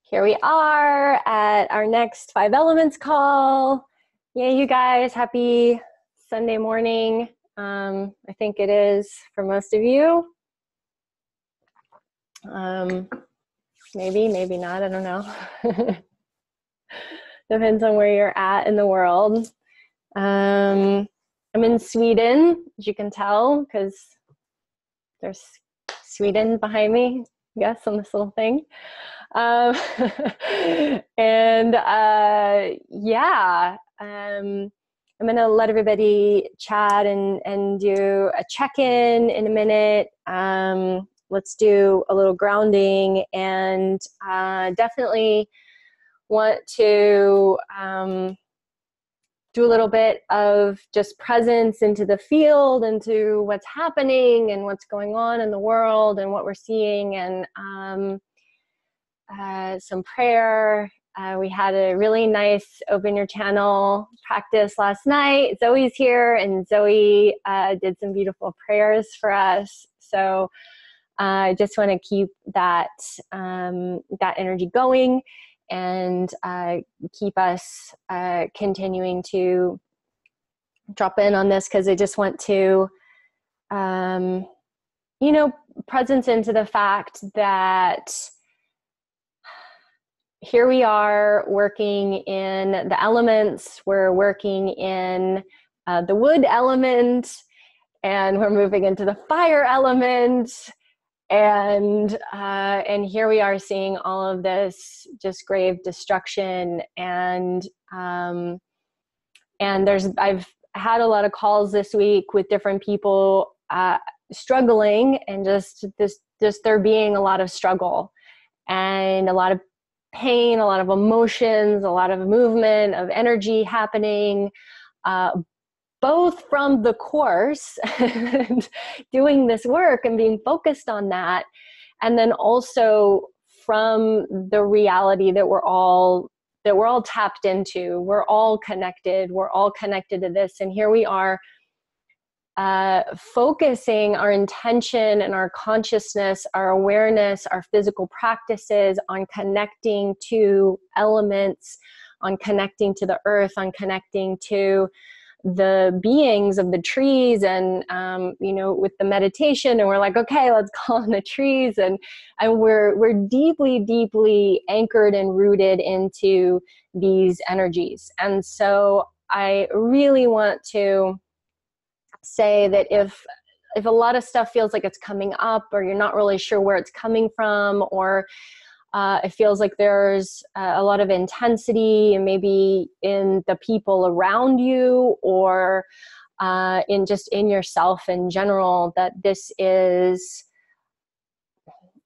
Here we are at our next Five Elements call. Yay, you guys. Happy Sunday morning. I think it is for most of you. Maybe not. I don't know. Depends on where you're at in the world. I'm in Sweden, as you can tell, because there's Sweden behind me, I guess, on this little thing. I'm going to let everybody chat and do a check-in in a minute. Let's do a little grounding, and definitely want to do a little bit of just presence into the field, into what's happening and what's going on in the world and what we're seeing, and some prayer. We had a really nice Open Your Channel practice last night. Zoe's here, and Zoe did some beautiful prayers for us. So I just want to keep that energy going, and keep us continuing to drop in on this, because I just want to, presence into the fact that here we are working in the elements. We're working in the wood element, and we're moving into the fire element. And here we are seeing all of this just grave destruction. And I've had a lot of calls this week with different people struggling, and just there being a lot of struggle and a lot of pain, a lot of emotions, a lot of movement of energy happening, both from the course and doing this work and being focused on that, and then also from the reality that we're all tapped into. We're all connected. We're all connected to this. And here we are focusing our intention and our consciousness, our awareness, our physical practices on connecting to elements, on connecting to the earth, on connecting to the beings of the trees, and with the meditation. And we're like, okay, let's call on the trees, and we're deeply anchored and rooted into these energies. And so I really want to say that if a lot of stuff feels like it's coming up, or you're not really sure where it's coming from, or it feels like there's a lot of intensity, and maybe in the people around you, or in yourself in general, that this is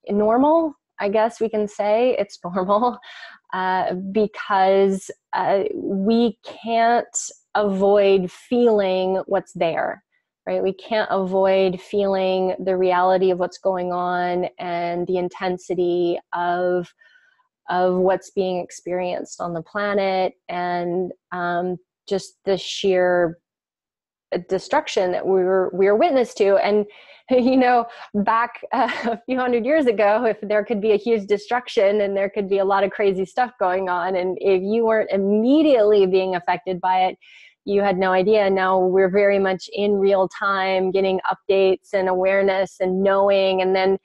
normal. I guess we can say it's normal, because we can't avoid feeling what's there. Right? We can't avoid feeling the reality of what's going on and the intensity of what's being experienced on the planet, and just the sheer destruction that we were witness to. And back a few hundred years ago, if there could be a huge destruction and there could be a lot of crazy stuff going on, and if you weren't immediately being affected by it, you had no idea. Now we're very much in real time getting updates and awareness and knowing, and then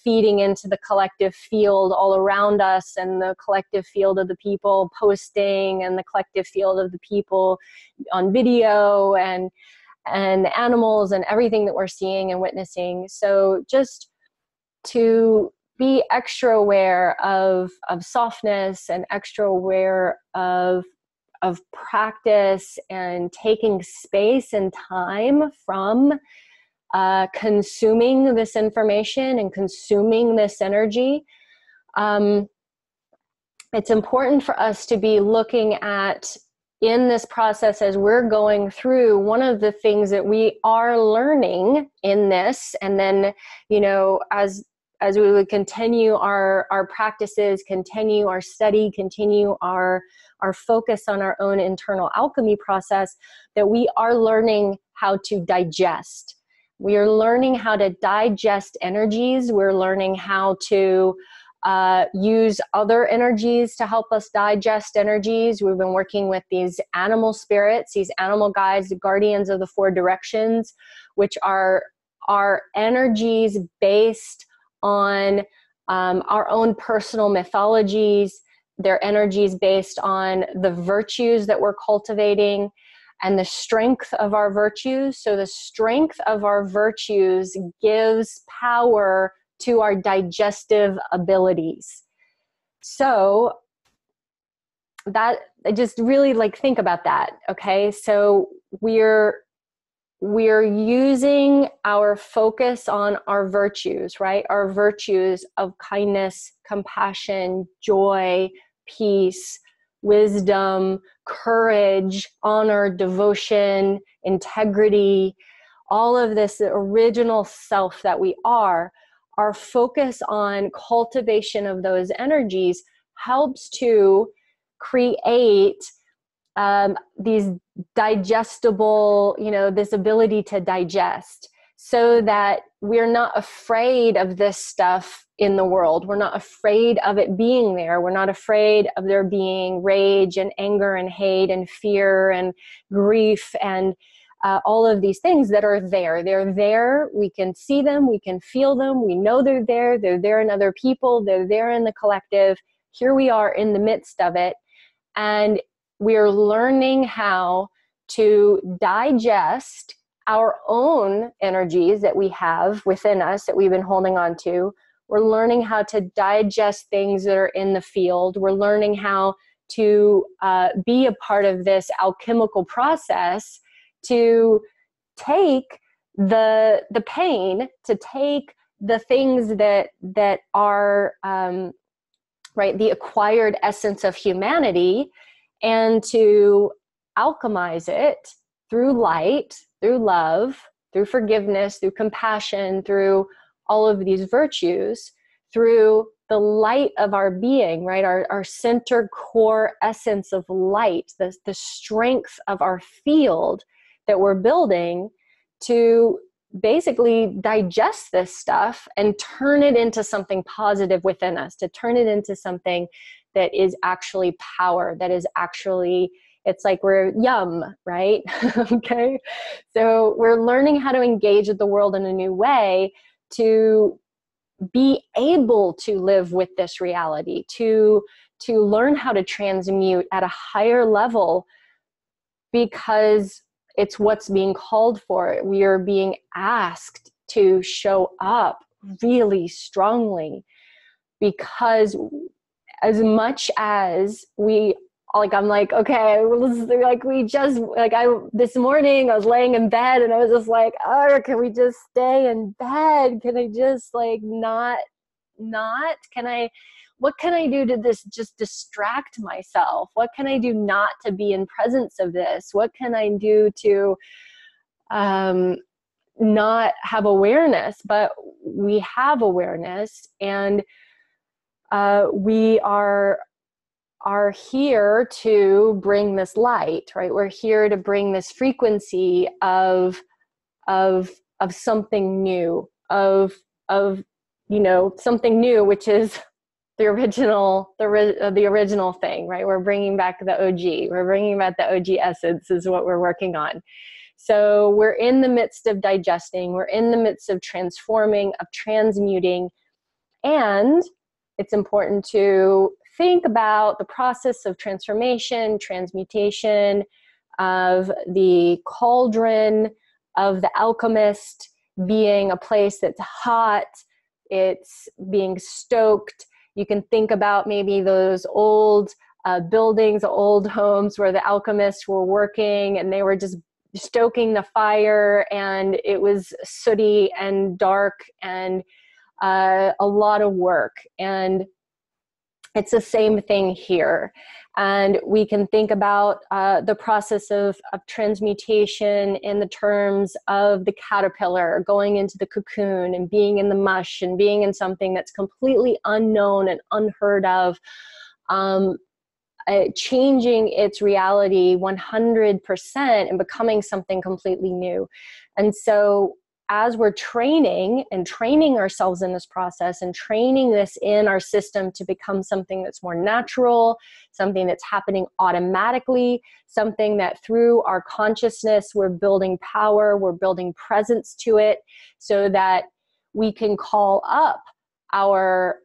feeding into the collective field all around us, and the collective field of the people posting, and the collective field of the people on video, and the animals, and everything that we're seeing and witnessing. So just to be extra aware of softness, and extra aware of practice, and taking space and time from consuming this information and consuming this energy. It's important for us to be looking at, in this process as we're going through, one of the things that we are learning in this, and then, as we would continue our practices, continue our study, continue our focus on our own internal alchemy process, that we are learning how to digest. We are learning how to digest energies. We're learning how to use other energies to help us digest energies. We've been working with these animal spirits, these animal guides, the guardians of the four directions, which are energies based on our own personal mythologies. They're energies based on the virtues that we're cultivating and the strength of our virtues. So the strength of our virtues gives power to our digestive abilities. So that, I just really like think about that. Okay. So we're using our focus on our virtues, right? Our virtues of kindness, compassion, joy, peace, wisdom, courage, honor, devotion, integrity, all of this original self that we are. Our focus on cultivation of those energies helps to create these digestible, this ability to digest, so that we're not afraid of this stuff in the world. We're not afraid of it being there. We're not afraid of there being rage and anger and hate and fear and grief and all of these things that are there. They're there. We can see them. We can feel them. We know they're there. They're there in other people. They're there in the collective. Here we are in the midst of it. And we're learning how to digest our own energies that we have within us that we've been holding on to. We're learning how to digest things that are in the field. We're learning how to be a part of this alchemical process to take the pain, to take the things that are right, the acquired essence of humanity, and to alchemize it through light, through love, through forgiveness, through compassion, through all of these virtues, through the light of our being, right? Our center core essence of light, the strength of our field that we're building, to basically digest this stuff and turn it into something positive within us, to turn it into something that is actually power, that is actually, it's like we're yum, right? Okay. So we're learning how to engage with the world in a new way, to be able to live with this reality, to learn how to transmute at a higher level, because it's what's being called for. We are being asked to show up really strongly, because as much as we, like, I'm like, okay, like this morning I was laying in bed and I was just like, oh, can we just stay in bed? Can I just like not, what can I do to just distract myself? What can I do not to be in presence of this? What can I do to not have awareness? But we have awareness, and we are here to bring this light, right? We're here to bring this frequency of something new, of something new, which is the original thing, right? We're bringing back the OG. We're bringing back the OG essence is what we're working on. So we're in the midst of digesting. We're in the midst of transforming, of transmuting. And it's important to think about the process of transformation, transmutation, of the cauldron, of the alchemist being a place that's hot, it's being stoked. You can think about maybe those old buildings, old homes where the alchemists were working and they were just stoking the fire, and it was sooty and dark and a lot of work. And it's the same thing here. And we can think about the process of transmutation in the terms of the caterpillar going into the cocoon and being in the mush and being in something that's completely unknown and unheard of, changing its reality 100% and becoming something completely new. And so as we're training ourselves in this process and training this in our system to become something that's more natural, something that's happening automatically, something that through our consciousness, we're building power, we're building presence to it so that we can call up our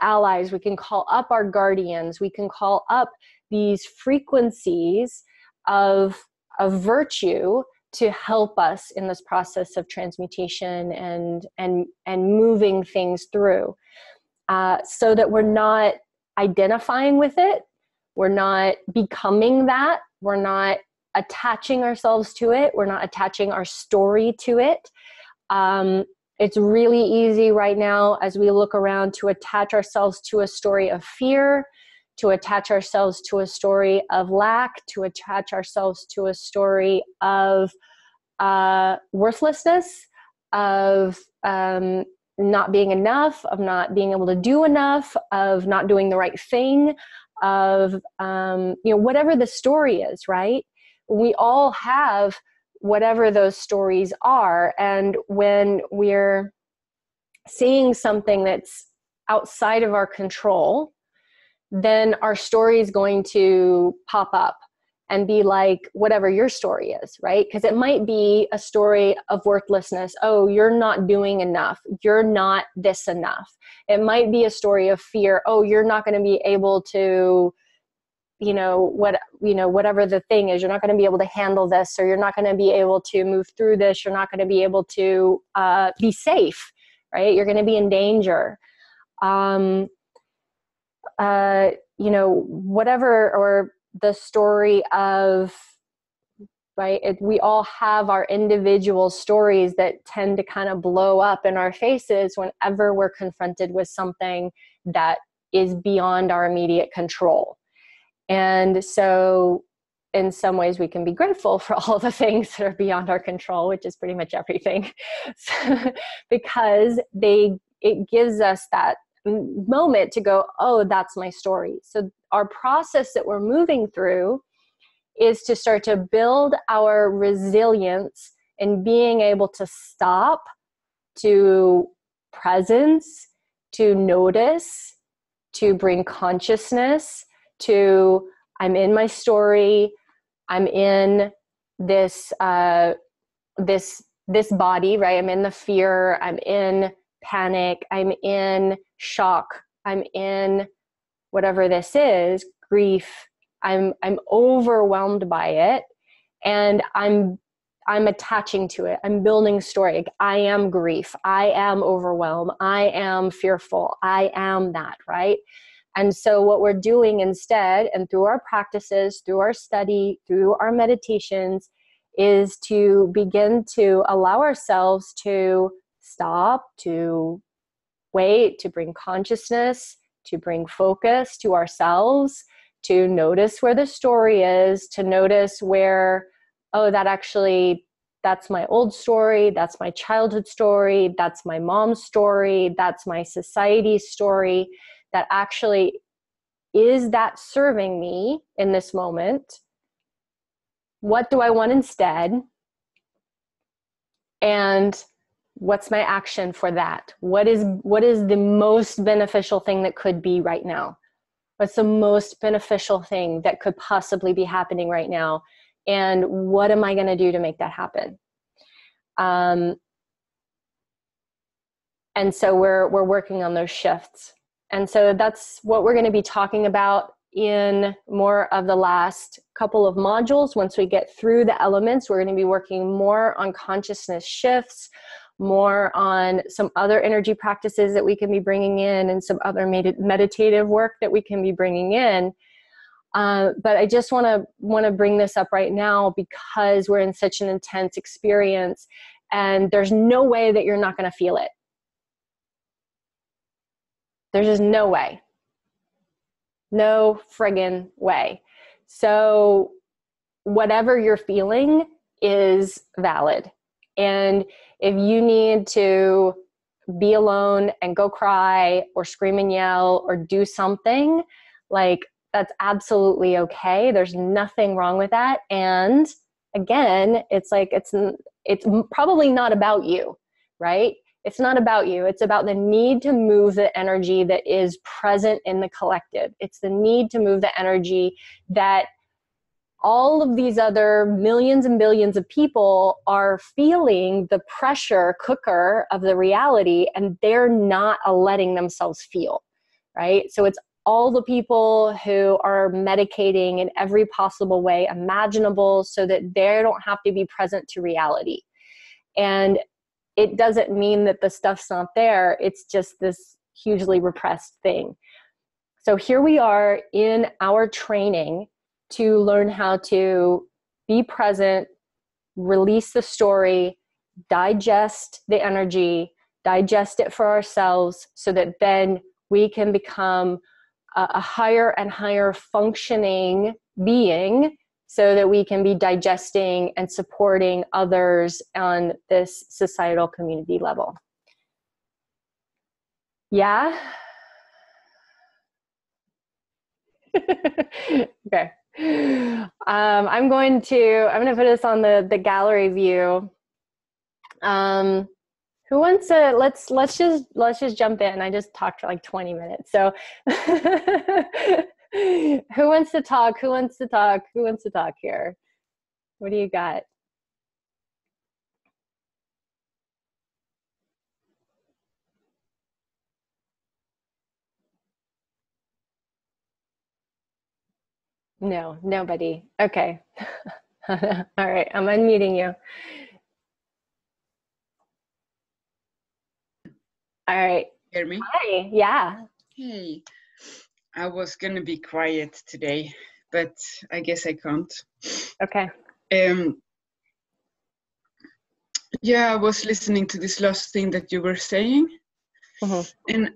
allies, we can call up our guardians, we can call up these frequencies of virtue to help us in this process of transmutation and moving things through, so that we're not identifying with it, we're not becoming that, we're not attaching ourselves to it, we're not attaching our story to it. It's really easy right now as we look around to attach ourselves to a story of fear, to attach ourselves to a story of lack, to attach ourselves to a story of worthlessness, of not being enough, of not being able to do enough, of not doing the right thing, of whatever the story is, right? We all have whatever those stories are. And when we're seeing something that's outside of our control, then our story is going to pop up and be like whatever your story is, right? Because it might be a story of worthlessness. Oh, you're not doing enough. You're not this enough. It might be a story of fear. Oh, you're not going to be able to, whatever the thing is, you're not going to be able to handle this, or you're not going to be able to move through this. You're not going to be able to be safe, right? You're going to be in danger. Whatever, or the story of, right? We all have our individual stories that tend to kind of blow up in our faces whenever we're confronted with something that is beyond our immediate control. And so in some ways we can be grateful for all the things that are beyond our control, which is pretty much everything, because it gives us that moment to go, oh, that's my story. So our process that we're moving through is to start to build our resilience in being able to stop, to presence, to notice, to bring consciousness to, I'm in my story, I'm in this this body, right? I'm in the fear, I'm in panic, I'm in shock, I'm in whatever this is, grief. I'm overwhelmed by it, and I'm attaching to it. I'm building story. Like, I am grief. I am overwhelmed. I am fearful. I am that, right? And so what we're doing instead, and through our practices, through our study, through our meditations, is to begin to allow ourselves to stop, to wait, to bring consciousness, to bring focus to ourselves, to notice where the story is, to notice where, oh, that's my old story, that's my childhood story, that's my mom's story, that's my society's story, that actually, is that serving me in this moment? What do I want instead? And what's my action for that? What is the most beneficial thing that could be right now? What's the most beneficial thing that could possibly be happening right now? And what am I going to do to make that happen? And so we're working on those shifts. And so that's what we're going to be talking about in more of the last couple of modules. Once we get through the elements, we're going to be working more on consciousness shifts, more on some other energy practices that we can be bringing in, and some other meditative work that we can be bringing in. But I just want to bring this up right now because we're in such an intense experience, and there's no way that you're not going to feel it. There's just no way. No friggin' way. So whatever you're feeling is valid. And if you need to be alone and go cry or scream and yell or do something, like, that's absolutely okay. There's nothing wrong with that. And again, it's like, it's probably not about you, right? It's not about you. It's about the need to move the energy that is present in the collective. It's the need to move the energy that all of these other millions and billions of people are feeling the pressure cooker of the reality, and they're not letting themselves feel, right? So it's all the people who are medicating in every possible way imaginable so that they don't have to be present to reality. And it doesn't mean that the stuff's not there. It's just this hugely repressed thing. So here we are in our training to learn how to be present, release the story, digest the energy, digest it for ourselves so that then we can become a higher and higher functioning being, so that we can be digesting and supporting others on this societal community level. Yeah? Okay. I'm going to put this on the gallery view. Who wants to, let's just jump in. I just talked for like 20 minutes. So who wants to talk? Who wants to talk? Who wants to talk here? What do you got? No, nobody. Okay. All right. I'm unmuting you. All right. Hear me? Hi. Yeah. Hey, I was gonna be quiet today, but I guess I can't. Okay. Yeah, I was listening to this last thing that you were saying, and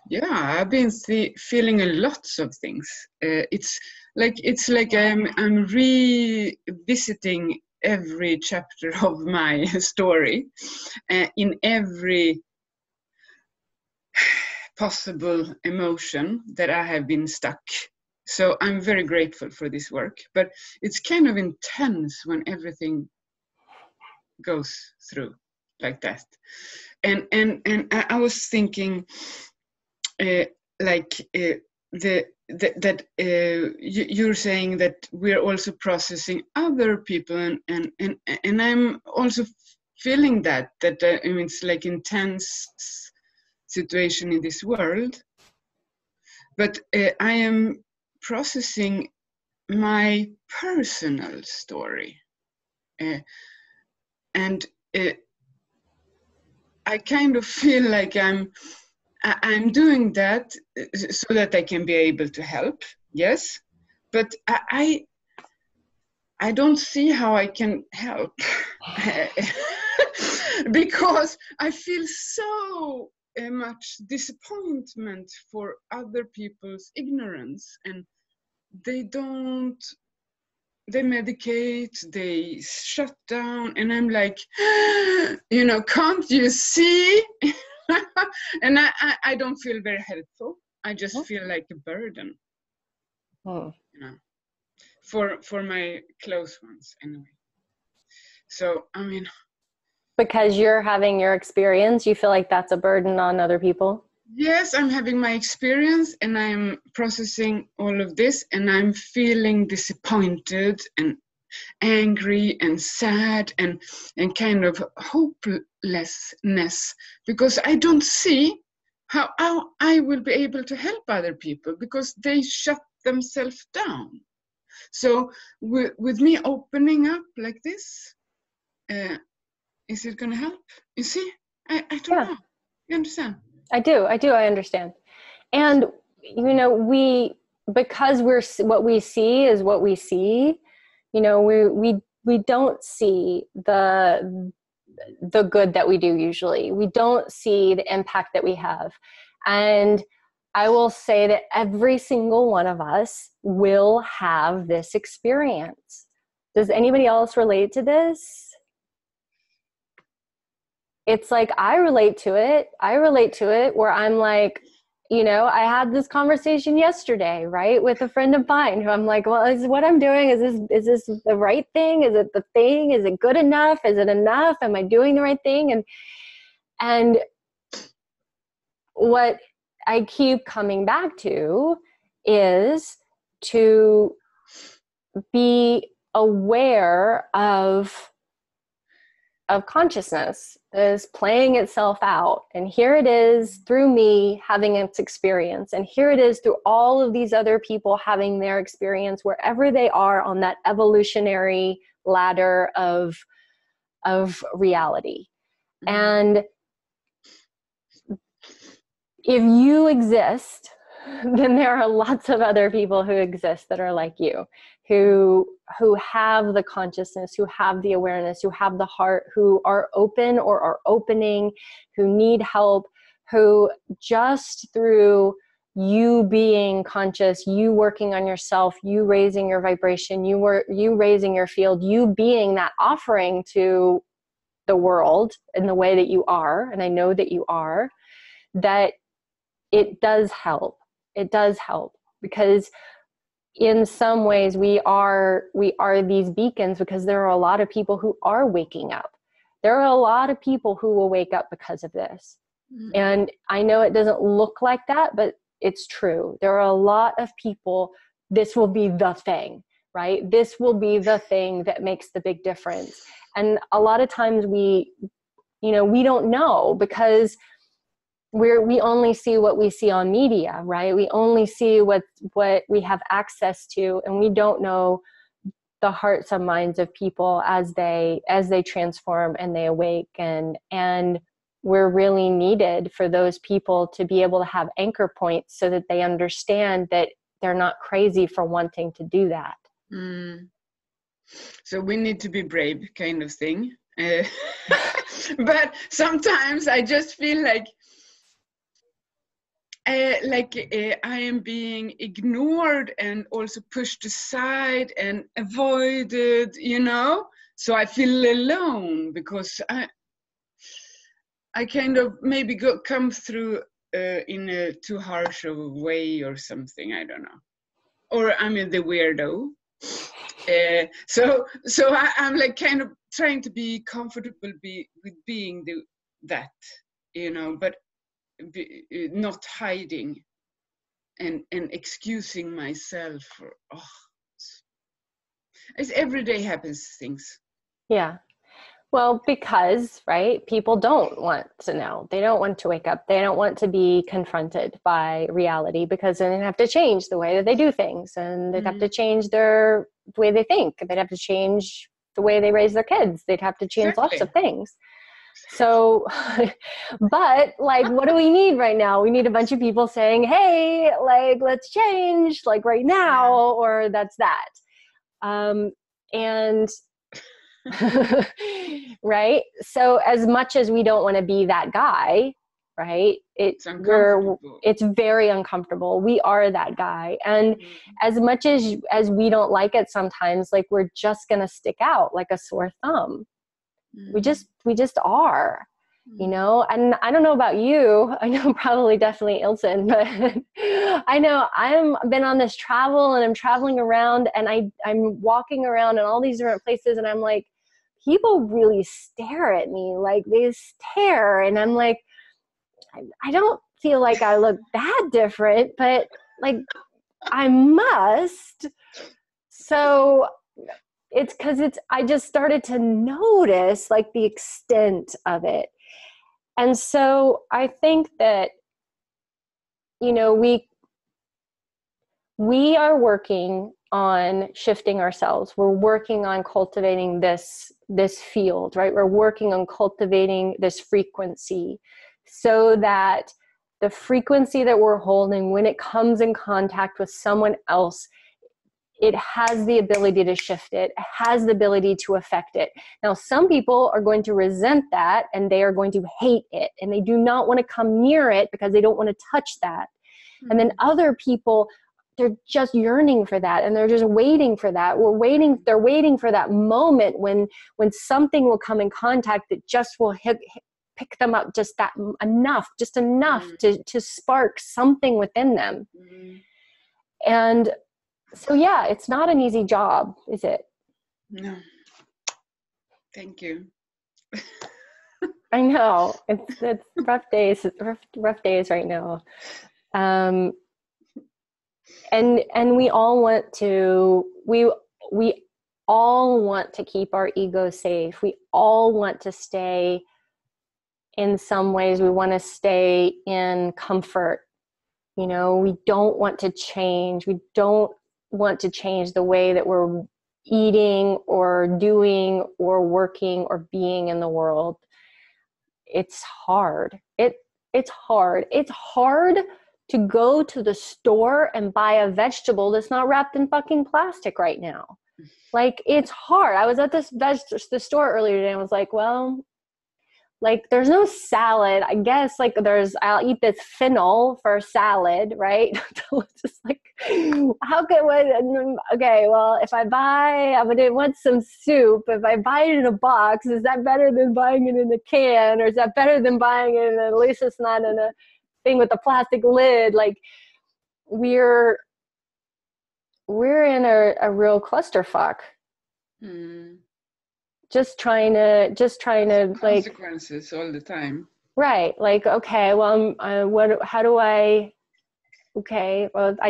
yeah, I've been feeling a lots of things. It's like I'm revisiting every chapter of my story, in every possible emotion that I have been stuck. So I'm very grateful for this work, but it's kind of intense when everything goes through like that. And I was thinking, you're saying that we're also processing other people, and I'm also feeling that I mean, it's like intense situation in this world, but I am processing my personal story, and I kind of feel like I'm doing that so that I can be able to help, yes, but I don't see how I can help because I feel so much disappointment for other people's ignorance, and they medicate, they shut down, and I'm like, can't you see? And I don't feel very helpful. I just feel like a burden, for my close ones anyway. So, I mean, because you're having your experience, you feel like that's a burden on other people? Yes, I'm having my experience and I'm processing all of this, and I'm feeling disappointed and angry and sad and kind of hopelessness, because I don't see how I will be able to help other people because they shut themselves down. So with me opening up like this, is it going to help? You see, I don't know. You understand? I do. I understand. And, because what we see is what we see, we don't see the good that we do usually. We don't see the impact that we have. And I will say that every single one of us will have this experience. Does anybody else relate to this? It's like, I relate to it where I'm like, you know, I had this conversation yesterday, right, with a friend of mine who I'm like, well, is what I'm doing, is this the right thing? Is it the thing? Is it good enough? Is it enough? Am I doing the right thing? And what I keep coming back to is to be aware of consciousness is playing itself out. And here it is through me having its experience. And here it is through all of these other people having their experience wherever they are on that evolutionary ladder of reality. And if you exist, then there are lots of other people who exist that are like you, who have the consciousness, who have the awareness, who have the heart, who are open or are opening, who need help, who just through you being conscious, you working on yourself, you raising your vibration, you raising your field, you being that offering to the world in the way that you are, and I know that you are, that it does help. It does help, because in some ways we are these beacons, because there are a lot of people who are waking up. There are a lot of people who will wake up because of this. And I know it doesn't look like that, but it's true. There are a lot of people, this will be the thing, right? This will be the thing that makes the big difference. And a lot of times we don't know, because we only see what we see on media, right? We only see what we have access to, and we don't know the hearts and minds of people as they transform and they awaken. And we're really needed for those people to be able to have anchor points so that they understand that they're not crazy for wanting to do that. So we need to be brave, kind of thing. But sometimes I just feel like I am being ignored and also pushed aside and avoided, so I feel alone, because I kind of maybe come through in a too harsh of a way or something, I don't know, or I'm the weirdo. So I'm like kind of trying to be comfortable with being that, but not hiding and excusing myself. It's everyday happens things. Yeah. Well, because, right, people don't want to know. They don't want to wake up. They don't want to be confronted by reality, because then they'd have to change the way that they do things, and they'd have to change the way they think. They'd have to change the way they raise their kids. They'd have to change lots of things. So, but like, what do we need right now? We need a bunch of people saying, hey, like, let's change, like right now, or that's that. And right. So as much as we don't want to be that guy, right, it's very uncomfortable. We are that guy. And as much as we don't like it sometimes, like, we're just going to stick out like a sore thumb. We just are, and I don't know about you. I know probably definitely Ilsen, but I know I've been on this travel, and I'm traveling around, and I'm walking around in all these different places, and I'm like, people really stare at me, like they stare, and I'm like, I don't feel like I look that different, but like I must. So it's because I just started to notice like the extent of it. And so I think that, we are working on shifting ourselves. We're working on cultivating this field, right? We're working on cultivating this frequency, so that the frequency that we're holding, when it comes in contact with someone else, it has the ability to shift it. It has the ability to affect it. Now, some people are going to resent that, and they are going to hate it, and they do not want to come near it because they don't want to touch that. And then other people, they're just yearning for that, and they're just waiting for that. They're waiting for that moment when something will come in contact that just will pick them up just enough to spark something within them. And so, yeah, it's not an easy job, is it? No. Thank you. I know it's rough days right now. And we all want to, we all want to keep our ego safe. We all want to stay, in some ways, we want to stay in comfort. You know, we don't want to change. We don't want to change the way that we're eating or doing or working or being in the world. It's hard. It's hard. It's hard to go to the store and buy a vegetable that's not wrapped in fucking plastic right now. Like, it's hard. I was at the store earlier today and I was like, well, like, there's no salad. I guess, like, I'll eat this fennel for salad, right? Just like, okay, well, if I'm going to want some soup. If I buy it in a box, is that better than buying it in a can? Or is that better than buying it at least it's not in a thing with a plastic lid? Like, we're in a real clusterfuck. Just trying to like consequences all the time. Right. Like, okay, well, I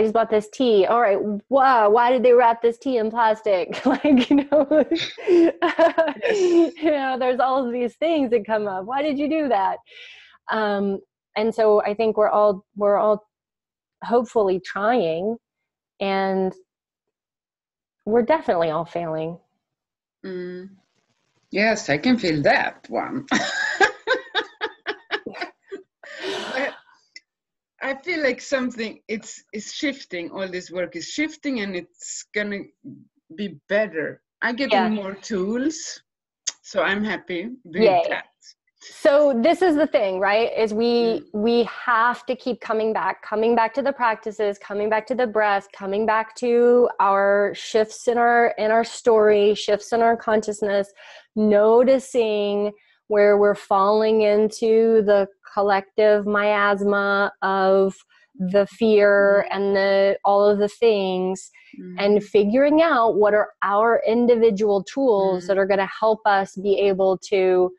just bought this tea. All right. Wow. Why did they wrap this tea in plastic? Like, you know, there's all of these things that come up. Why did you do that? And so I think we're all hopefully trying, and we're definitely all failing. Yes, I can feel that one. I feel like something is shifting. All this work is shifting, and it's gonna be better. I'm getting more tools, so I'm happy with that. So this is the thing, right? Is we have to keep coming back to the practices, coming back to the breath, coming back to our shifts in our story, shifts in our consciousness, noticing where we're falling into the collective miasma of the fear and all of the things, and figuring out what are our individual tools that are going to help us be able to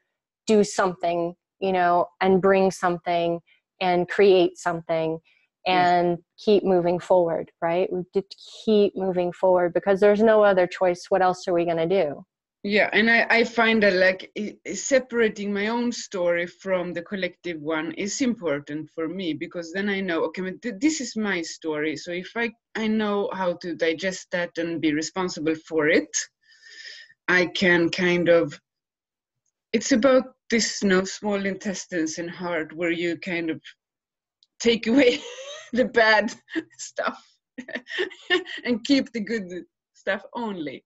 do something, and bring something and create something and keep moving forward, right? We have to keep moving forward because there's no other choice. What else are we going to do? Yeah, and I find that, like, separating my own story from the collective one is important for me, because then I know, okay, this is my story. So if I know how to digest that and be responsible for it, I can kind of, it's about this small intestines and heart, where you kind of take away the bad stuff and keep the good stuff only.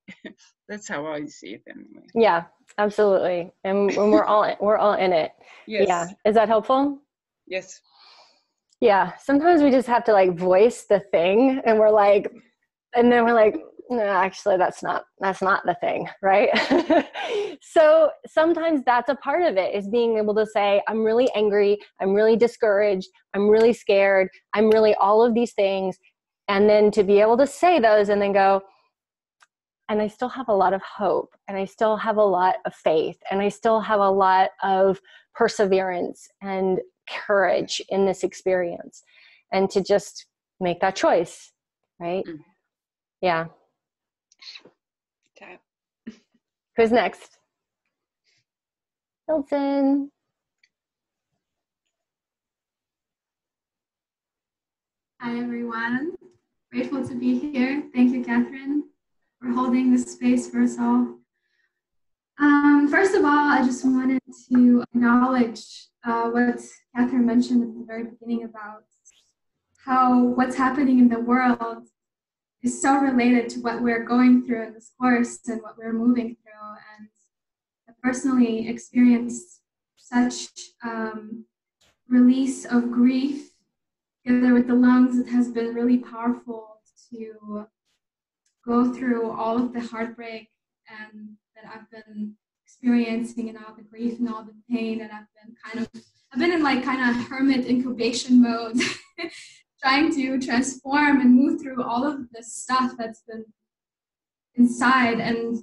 That's how I see it anyway. Yeah, absolutely. And we're all in it. Yes. Yeah. Is that helpful? Yes. Yeah. Sometimes we just have to, like, voice the thing, and then we're like, no, actually that's not the thing, right? So sometimes that's a part of it, is being able to say, I'm really angry, I'm really discouraged, I'm really scared, I'm really all of these things. And then to be able to say those and then go, and I still have a lot of hope, and I still have a lot of faith, and I still have a lot of perseverance and courage in this experience, and to just make that choice, right? Yeah. Okay. Who's next? Hilton. Hi, everyone. Grateful to be here. Thank you, Catherine, for holding this space for us all. First of all, I just wanted to acknowledge what Catherine mentioned at the very beginning about how what's happening in the world is so related to what we're going through in this course and what we're moving through. And I personally experienced such release of grief together with the lungs. It has been really powerful to go through all of the heartbreak and that I've been experiencing and all the grief and all the pain, and I've been in like kind of hermit incubation mode, trying to transform and move through all of this stuff that's been inside, and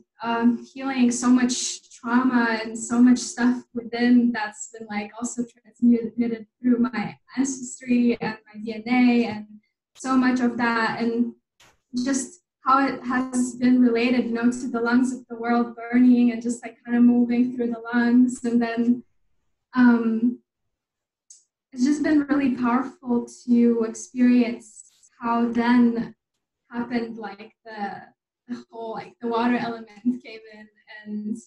healing so much trauma and so much stuff within that's been like also transmitted through my ancestry and my DNA, and so much of that, and just how it has been related, to the lungs of the world burning and just like kind of moving through the lungs. And then it's just been really powerful to experience how then happened, like the whole, like the water element came in, and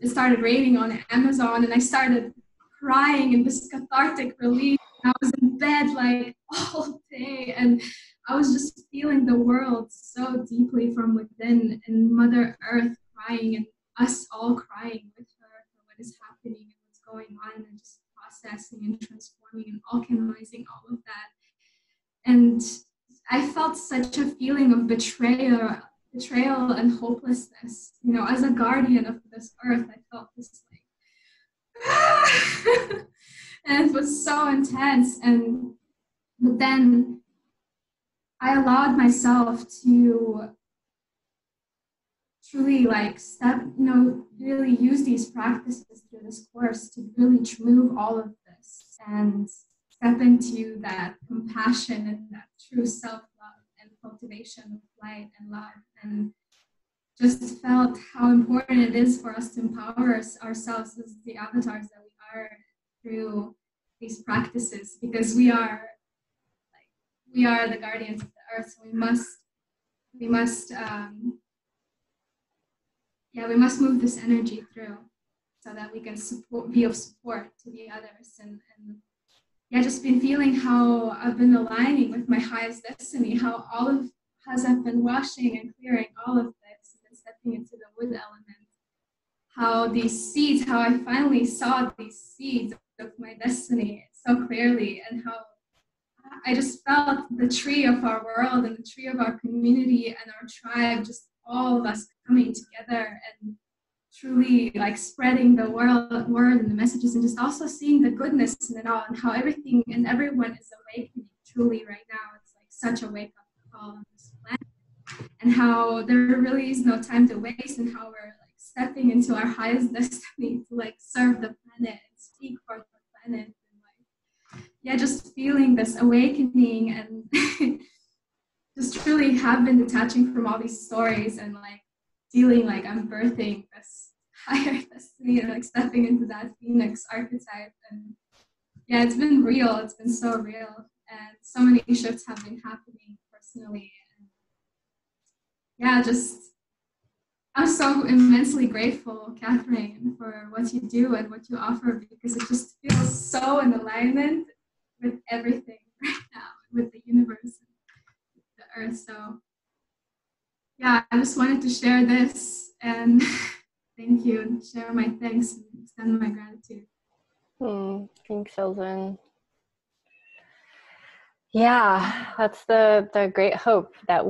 it started raining on Amazon, and I started crying in this cathartic relief. I was in bed like all day, and I was just feeling the world so deeply from within, and Mother Earth crying, and us all crying with her for what is happening and what's going on, and just processing and transforming and alchemizing all of that. And I felt such a feeling of betrayal and hopelessness. As a guardian of this earth, I felt this like, and it was so intense. But then I allowed myself to truly like really use these practices through this course to really move all of this and step into that compassion and that true self-love and cultivation of light and love, and just felt how important it is for us to empower ourselves as the avatars that we are through these practices, because we are the guardians of the earth. So we must move this energy through so that we can be of support to the others. And just been feeling how I've been aligning with my highest destiny, how as I've been washing and clearing all of this and stepping into the wood element, how these seeds, how I finally saw these seeds of my destiny so clearly, and how I just felt the tree of our world and the tree of our community and our tribe, just all of us coming together and truly like spreading the word and the messages, and just also seeing the goodness in it all, and how everything and everyone is awakening truly right now. It's like such a wake-up call on this planet, and how there really is no time to waste, and how we're like stepping into our highest destiny to like serve the planet and speak for the planet, and like just feeling this awakening, and just truly have been detaching from all these stories and like feeling like I'm birthing this higher destiny and like stepping into that Phoenix archetype. And it's been real. It's been so real. And so many shifts have been happening personally. And I'm so immensely grateful, Catherine, for what you do and what you offer, because it just feels so in alignment with everything right now, with the universe and the earth. So I just wanted to share this, and thank you, and share my thanks and extend my gratitude. Thanks, Sylvan. Yeah, that's the great hope that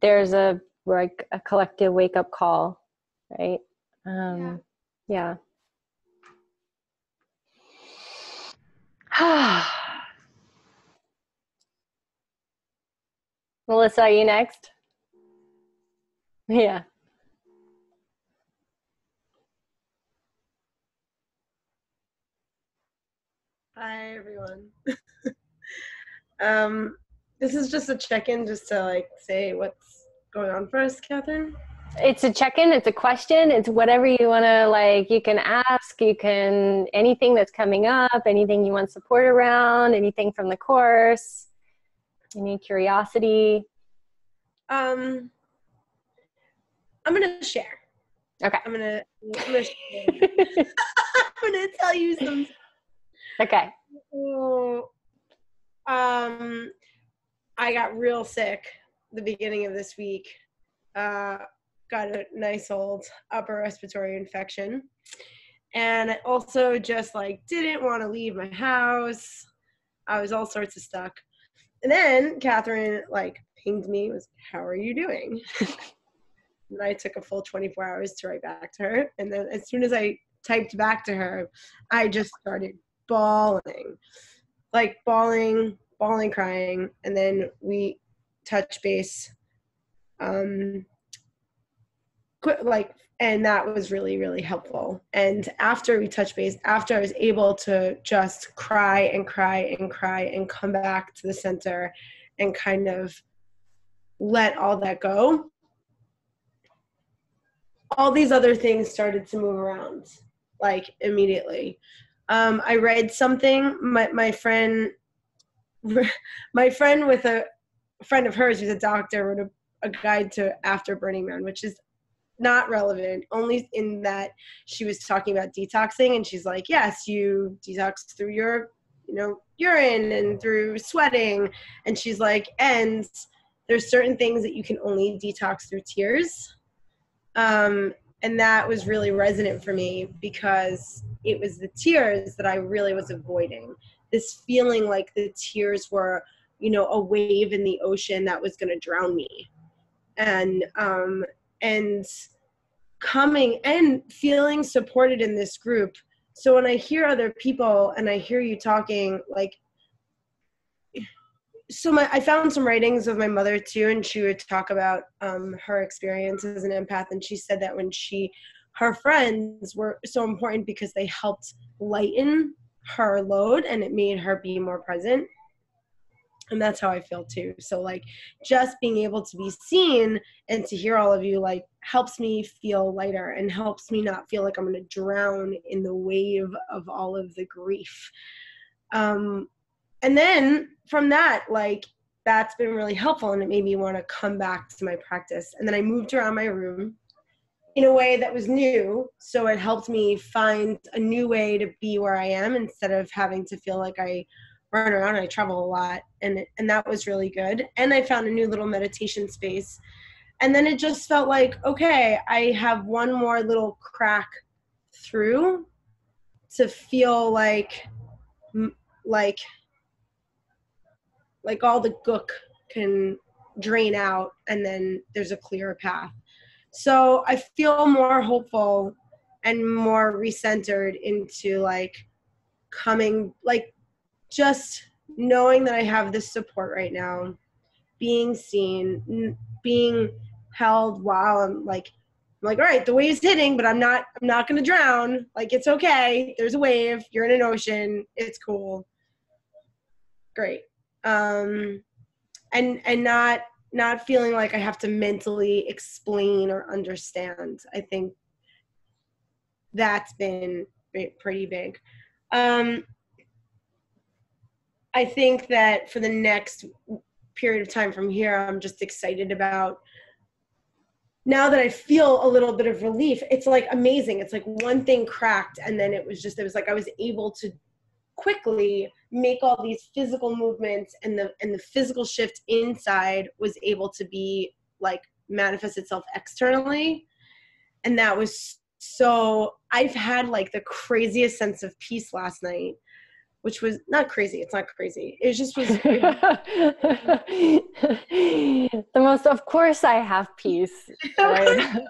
there's a collective wake-up call, right? Melissa, are you next? Yeah. Hi, everyone. This is just a check-in, just to like say what's going on for us, Catherine. It's a check-in, it's a question, it's whatever you want to you can ask, anything that's coming up, anything you want support around, anything from the course, any curiosity. I'm going to share. Okay. I'm gonna share. I'm going to tell you some. Okay. So, I got real sick the beginning of this week. Got a nice old upper respiratory infection. And I also just didn't want to leave my house. I was all sorts of stuck. And then Catherine pinged me, was, how are you doing? And I took a full 24 hours to write back to her. And then as soon as I typed back to her, I just started bawling, crying. And then we touch base, and that was really, really helpful. And after we touched base, after I was able to just cry and come back to the center and kind of let all that go, all these other things started to move around, like, immediately. I read something, my friend with a friend of hers who's a doctor wrote a guide to after Burning Man, which is not relevant, only in that she was talking about detoxing, and she's like, yes, you detox through your, urine and through sweating. And she's like, and there's certain things that you can only detox through tears. And that was really resonant for me, because it was the tears that I really was avoiding. This feeling like the tears were, a wave in the ocean that was going to drown me. And coming and feeling supported in this group. So when I hear other people and I hear you talking, I found some writings of my mother too, and she would talk about her experience as an empath, and she said that when her friends were so important because they helped lighten her load and it made her be more present. And that's how I feel too. So just being able to be seen and to hear all of you helps me feel lighter and helps me not feel like I'm going to drown in the wave of all of the grief. And then from that, that's been really helpful, and it made me want to come back to my practice. And then I moved around my room in a way that was new. So it helped me find a new way to be where I am instead of having to feel like I run around. I travel a lot, and that was really good. And I found a new little meditation space. And then it just felt like, okay, I have one more little crack through to feel like all the gook can drain out, and then there's a clearer path. So I feel more hopeful and more recentered into coming, just knowing that I have this support right now, being seen, being held while I'm all right, the wave's hitting, but I'm not going to drown. It's okay. There's a wave. You're in an ocean. It's cool. Great. And not feeling like I have to mentally explain or understand. I think that's been pretty big. I think that for the next period of time from here, I'm just excited about, now that I feel a little bit of relief, it's amazing. It's one thing cracked, and then it was I was able to quickly make all these physical movements, and the physical shift inside was able to be manifest itself externally. And that was I've had the craziest sense of peace last night, which was not crazy. It's not crazy. It just was. The most, of course I have peace. Right?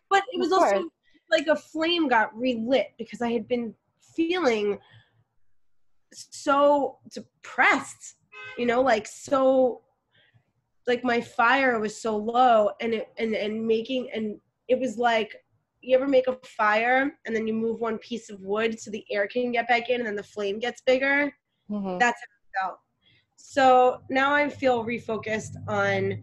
But it was also a flame got relit, because I had been feeling so depressed, my fire was so low, and it was you ever make a fire and then you move one piece of wood so the air can get back in and then the flame gets bigger? Mm-hmm. That's how it felt. So now I feel refocused on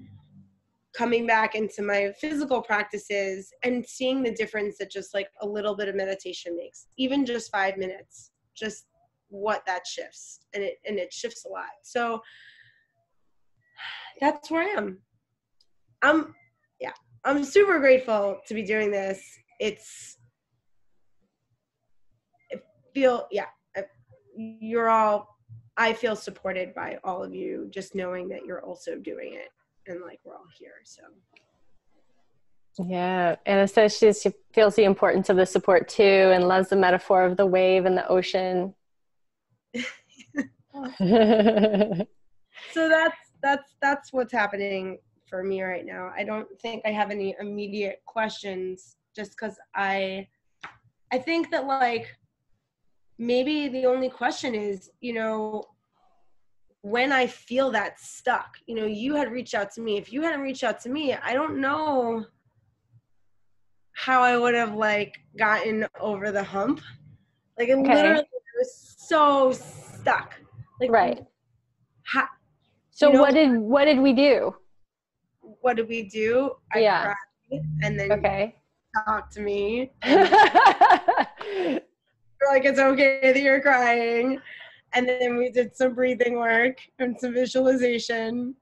coming back into my physical practices and seeing the difference that just a little bit of meditation makes, even just 5 minutes, just what that shifts, and it shifts a lot. So that's where I am. I'm super grateful to be doing this. I feel supported by all of you, just knowing that you're also doing it, and we're all here. So yeah, Anastasia, she feels the importance of the support too, and loves the metaphor of the wave and the ocean. So that's what's happening for me right now. I don't think I have any immediate questions, just because I think that like maybe the only question is, you know, when I feel that stuck, you know, you had reached out to me. If you hadn't reached out to me, I don't know how I would have like gotten over the hump. Like it literally was so stuck. Like Right. so you know, what did we do? What did we do? I cried, and then talked to me. And you're like, it's okay that you're crying. And then we did some breathing work and some visualization.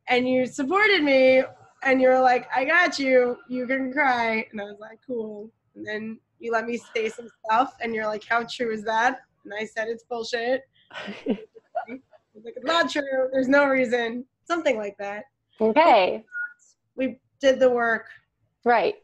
And you supported me, and you're like, I got you. You can cry. And I was like, cool. And then you let me say some stuff, and you're like, how true is that? And I said, it's bullshit. I was like, it's not true. There's no reason. Something like that. Okay. We did the work. Right.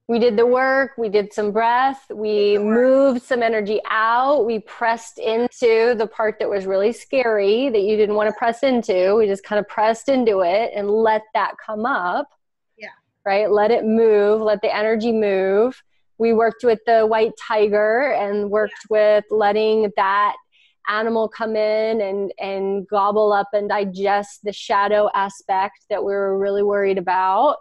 We did the work. We did some breath. We moved some energy out. We pressed into the part that was really scary that you didn't want to press into. We just kind of pressed into it and let that come up. Yeah. Right. Let it move. Let the energy move. We worked with the white tiger and worked with letting that animal come in and gobble up and digest the shadow aspect that we were really worried about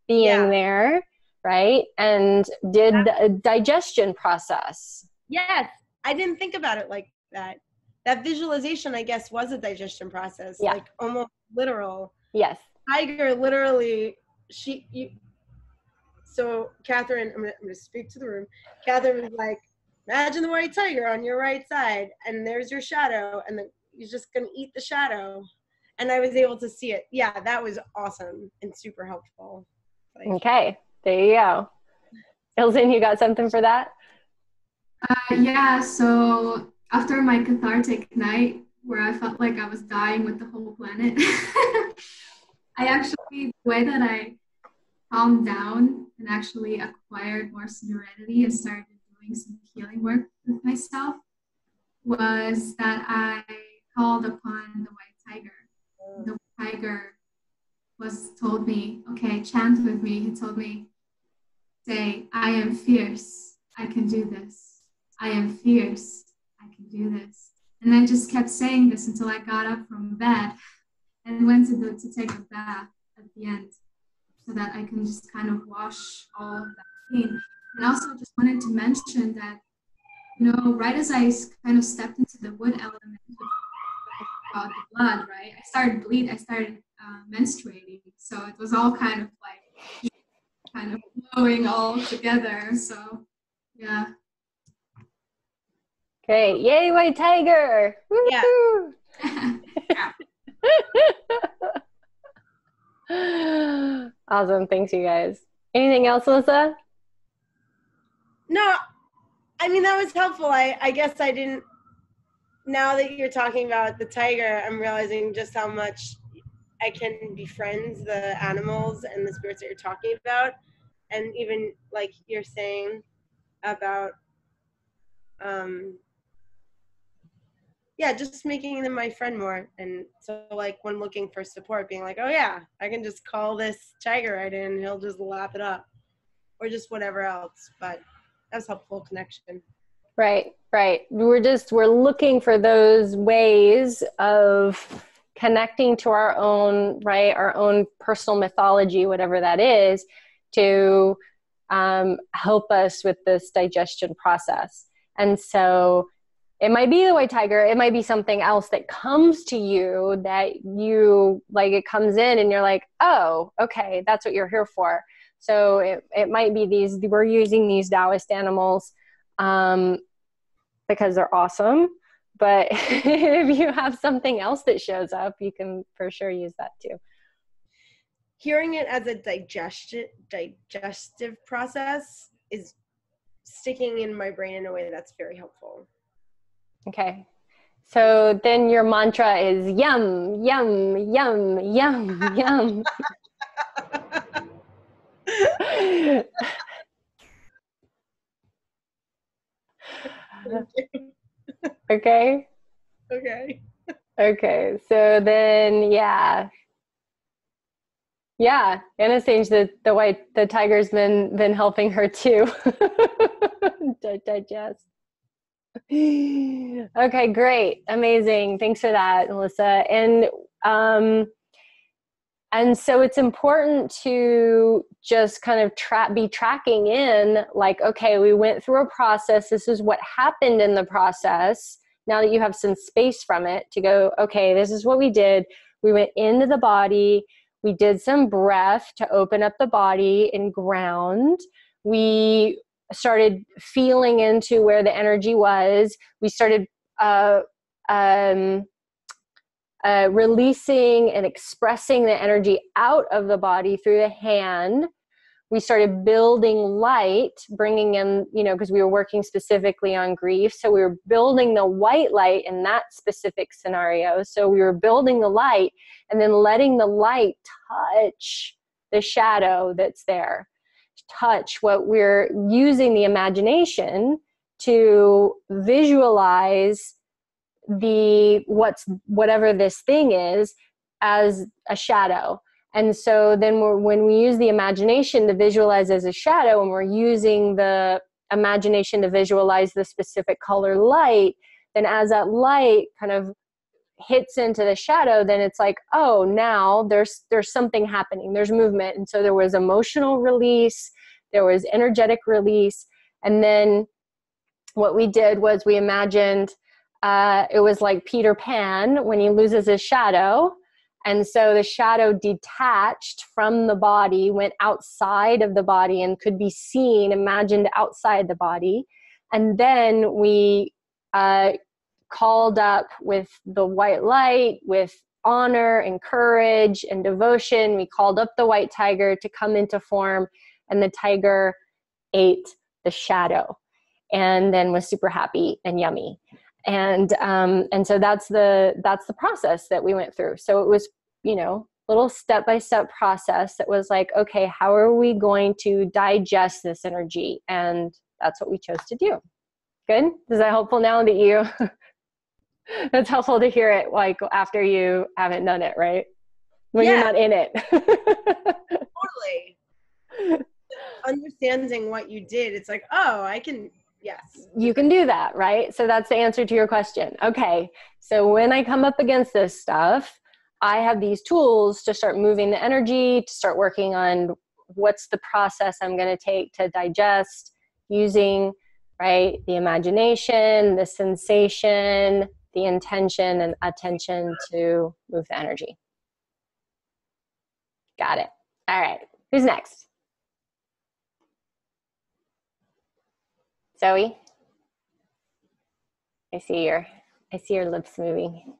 being there. Right. And did a digestion process. Yes. I didn't think about it like that. That visualization, I guess, was a digestion process. Yeah. Like almost literal. Yes. Tiger literally, so Catherine, I'm gonna speak to the room. Catherine was like, imagine the white tiger on your right side, and there's your shadow, and then you're just gonna eat the shadow. And I was able to see it. Yeah, that was awesome and super helpful. Like, okay. There you go. Ilsen, you got something for that? Yeah, so after my cathartic night where I felt like I was dying with the whole planet, the way that I calmed down and actually acquired more serenity and started doing some healing work with myself was that I called upon the white tiger. The white tiger told me, okay, chant with me. He told me, say, I am fierce, I can do this. I am fierce, I can do this. And I just kept saying this until I got up from bed and went to take a bath at the end so that I can just kind of wash all of that pain. And also just wanted to mention that, you know, right as I kind of stepped into the wood element about the blood, right, I started menstruating. So it was all kind of flowing all together. So, yeah. Great. Yay, white tiger. Yeah. Awesome. Thanks, you guys. Anything else, Alyssa? No, I mean, that was helpful. I guess I didn't, now that you're talking about the tiger, I'm realizing just how much I can befriend the animals and the spirits that you're talking about. And even like you're saying about, just making them my friend more. And so like when looking for support, being like, oh yeah, I can just call this tiger right in and he'll just lap it up, or just whatever else. But that was helpful connection. Right. We're looking for those ways of connecting to our own, our own personal mythology, whatever that is, to help us with this digestion process. And so it might be the white tiger. It might be something else that comes to you that you like, it comes in and you're like, oh, okay, that's what you're here for. So it might be we're using these Taoist animals because they're awesome. But if you have something else that shows up, you can for sure use that too. Hearing it as a digestive process is sticking in my brain in a way that's very helpful. Okay. So then your mantra is yum, yum, yum, yum, yum. Okay. Okay. Okay. So then, Yeah, Anastasia, the tiger's been helping her too digest. Okay, great, amazing. Thanks for that, Melissa. And so it's important to just kind of be tracking in, like, okay, we went through a process. This is what happened in the process. Now that you have some space from it to go, okay, this is what we did. We went into the body. We did some breath to open up the body and ground. We started feeling into where the energy was. We started releasing and expressing the energy out of the body through the hand. We started building light, bringing in, because we were working specifically on grief. So we were building the white light in that specific scenario. So we were building the light and then letting the light touch the shadow that's there, touch what we're using the imagination to visualize whatever this thing is as a shadow. And so then when we use the imagination to visualize as a shadow, and we're using the imagination to visualize the specific color light, then as that light kind of hits into the shadow, then it's like, oh, now there's something happening, there's movement. And so there was emotional release, there was energetic release. And then what we did was we imagined it was like Peter Pan when he loses his shadow. And so the shadow detached from the body, went outside of the body and could be seen, imagined outside the body. And then we called up with the white light, with honor and courage and devotion. We called up the white tiger to come into form, and the tiger ate the shadow and then was super happy and yummy. And so that's the process that we went through. So it was, little step-by-step process that was like, okay, how are we going to digest this energy? And that's what we chose to do. Good. Is that helpful now that you, it's helpful to hear it like after you haven't done it, right? When you're not in it. Totally. Understanding what you did. It's like, oh, I can, yes. You can do that, right? So that's the answer to your question. Okay, so when I come up against this stuff, I have these tools to start moving the energy, to start working on what's the process I'm going to take to digest using, right, the imagination, the sensation, the intention, and attention to move the energy. Got it. All right, who's next? Zoe, I see your lips moving.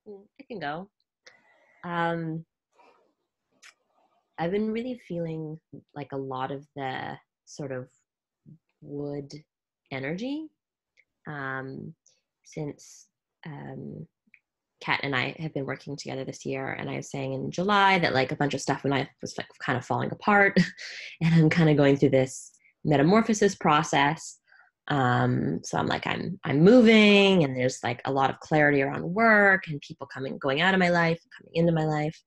I can go. I've been really feeling like a lot of the sort of wood energy since Kat and I have been working together this year, and I was saying in July that like a bunch of stuff in my life was like kind of falling apart, and I'm kind of going through this metamorphosis process. So I'm like, I'm moving, and there's like a lot of clarity around work and people going out of my life, coming into my life.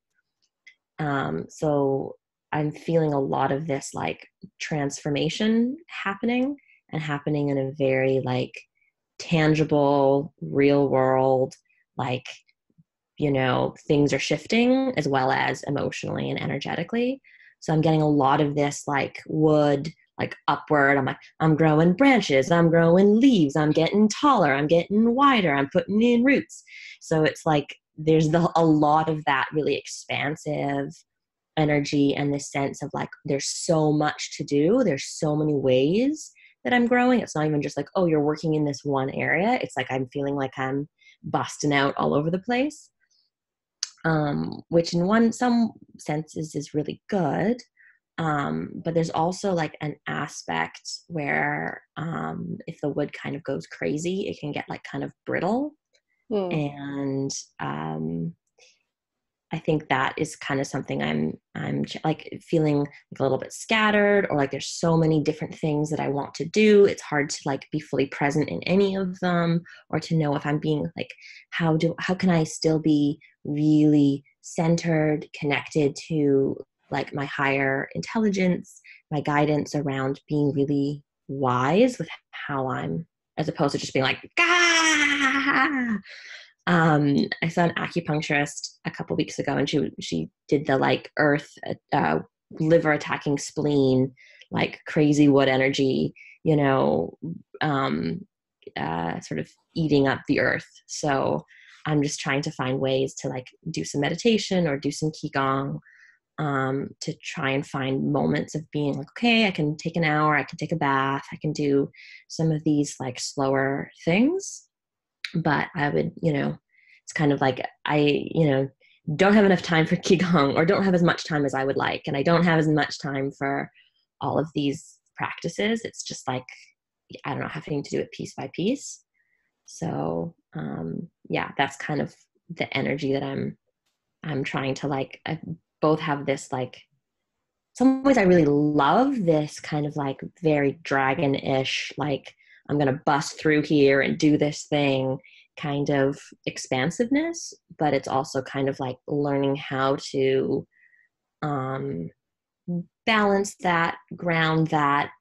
So I'm feeling a lot of this like transformation happening in a very like tangible, real world, like, things are shifting as well as emotionally and energetically. So I'm getting a lot of this like wood, like upward. I'm like, I'm growing branches, I'm growing leaves, I'm getting taller, I'm getting wider, I'm putting in roots. So it's like there's a lot of that really expansive energy and this sense of like there's so much to do, there's so many ways that I'm growing. It's not even just like, oh, you're working in this one area. It's like I'm feeling like I'm busting out all over the place, which in some senses is really good. But there's also like an aspect where if the wood kind of goes crazy, it can get like kind of brittle. And I think that is kind of something I'm like feeling like a little bit scattered, or like there's so many different things that I want to do. It's hard to like be fully present in any of them, or to know if I'm being like, how can I still be really centered, connected to like my higher intelligence, my guidance around being really wise with how I'm, as opposed to just being like, ah. I saw an acupuncturist a couple weeks ago, and she did the like earth, liver attacking spleen, like crazy wood energy, sort of eating up the earth. So I'm just trying to find ways to like do some meditation or do some qigong, to try and find moments of being like, okay, I can take an hour, I can take a bath, I can do some of these like slower things. But I would, it's kind of like I, don't have enough time for qigong, or don't have as much time as I would like, and I don't have as much time for all of these practices. It's just like, I don't know, having to do it piece by piece. So yeah, that's kind of the energy that I'm trying to like. I both have this like, some ways I really love this kind of like very dragon-ish, like I'm gonna bust through here and do this thing kind of expansiveness, but it's also kind of like learning how to balance that, ground that,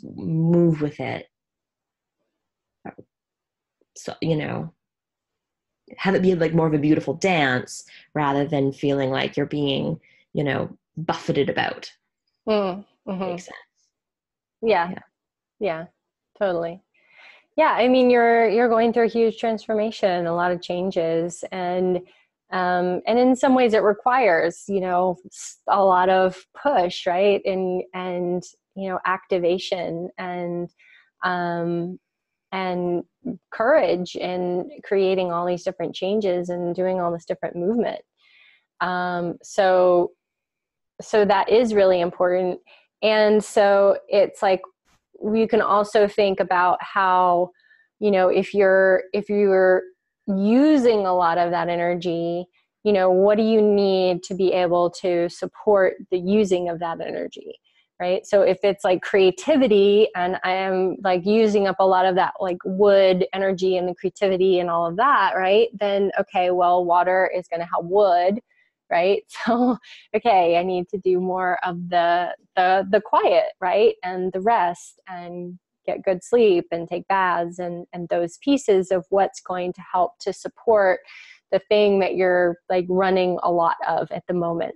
move with it. So, have it be like more of a beautiful dance rather than feeling like you're being, buffeted about. Mm-hmm. Makes sense. Yeah, totally. Yeah, I mean, you're going through a huge transformation, a lot of changes, and in some ways it requires, a lot of push, right? And activation and courage in creating all these different changes and doing all this different movement. So that is really important. And so it's like, you can also think about how, if you're using a lot of that energy, what do you need to be able to support the using of that energy, right? So if it's like creativity and I am like using up a lot of that like wood energy and the creativity and all of that, right? Then, okay, well, water is going to help wood, right? So, okay, I need to do more of the quiet, right? And the rest, and get good sleep and take baths and those pieces of what's going to help to support the thing that you're like running a lot of at the moment.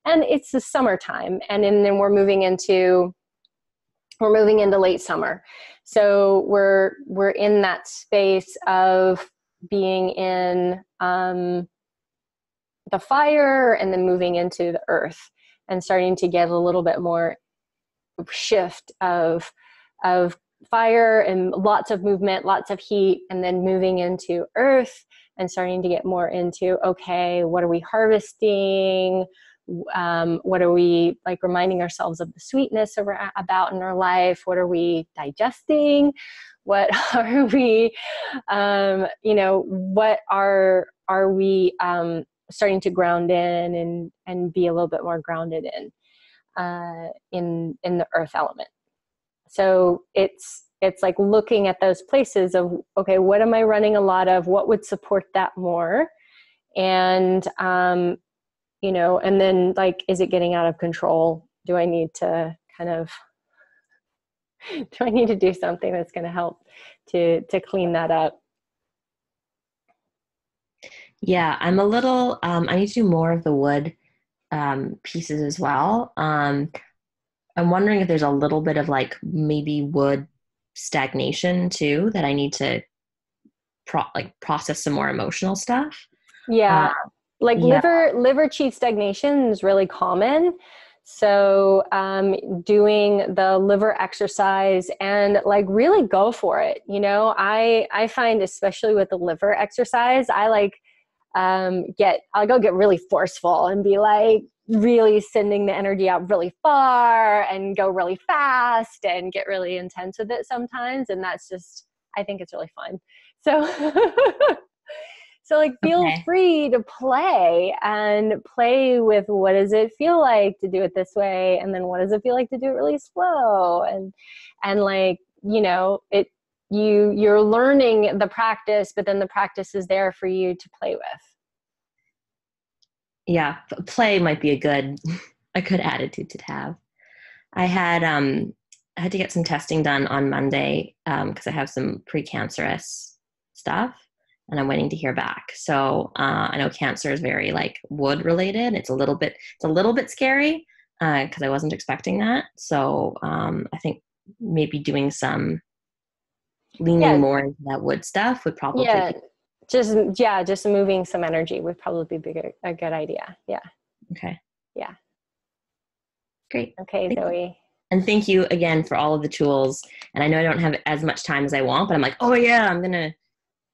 And it's the summertime, and then we're moving into late summer. So we're in that space of being in the fire and then moving into the earth and starting to get a little bit more shift of fire and lots of movement, lots of heat, and then moving into earth and starting to get more into, okay, what are we harvesting? What are we like reminding ourselves of the sweetness about in our life? What are we digesting? What are we, what are we starting to ground in and be a little bit more grounded in the earth element. So it's like looking at those places of, okay, what am I running a lot of? What would support that more? And, and then like, is it getting out of control? Do I need to do something that's going to help to clean that up? Yeah, I'm a little, I need to do more of the wood pieces as well. I'm wondering if there's a little bit of like maybe wood stagnation too, that I need to process some more emotional stuff. Yeah. Liver chi stagnation is really common. So doing the liver exercise and like really go for it. I find, especially with the liver exercise, I like I'll go get really forceful and be like really sending the energy out really far and go really fast and get really intense with it sometimes. And that's just, I think it's really fun. So, so like feel free to play with what does it feel like to do it this way? And then what does it feel like to do it really slow? And like, you're learning the practice, but then the practice is there for you to play with. Yeah, play might be a good attitude to have. I had to get some testing done on Monday because I have some precancerous stuff, and I'm waiting to hear back. So I know cancer is very like wood related. It's a little bit scary because I wasn't expecting that. So I think maybe doing some leaning more into that wood stuff would probably be just moving some energy would probably be a good idea. Yeah. Okay. Yeah. Great. Okay, Zoe. And thank you again for all of the tools. And I know I don't have as much time as I want, but I'm like, oh yeah, I'm gonna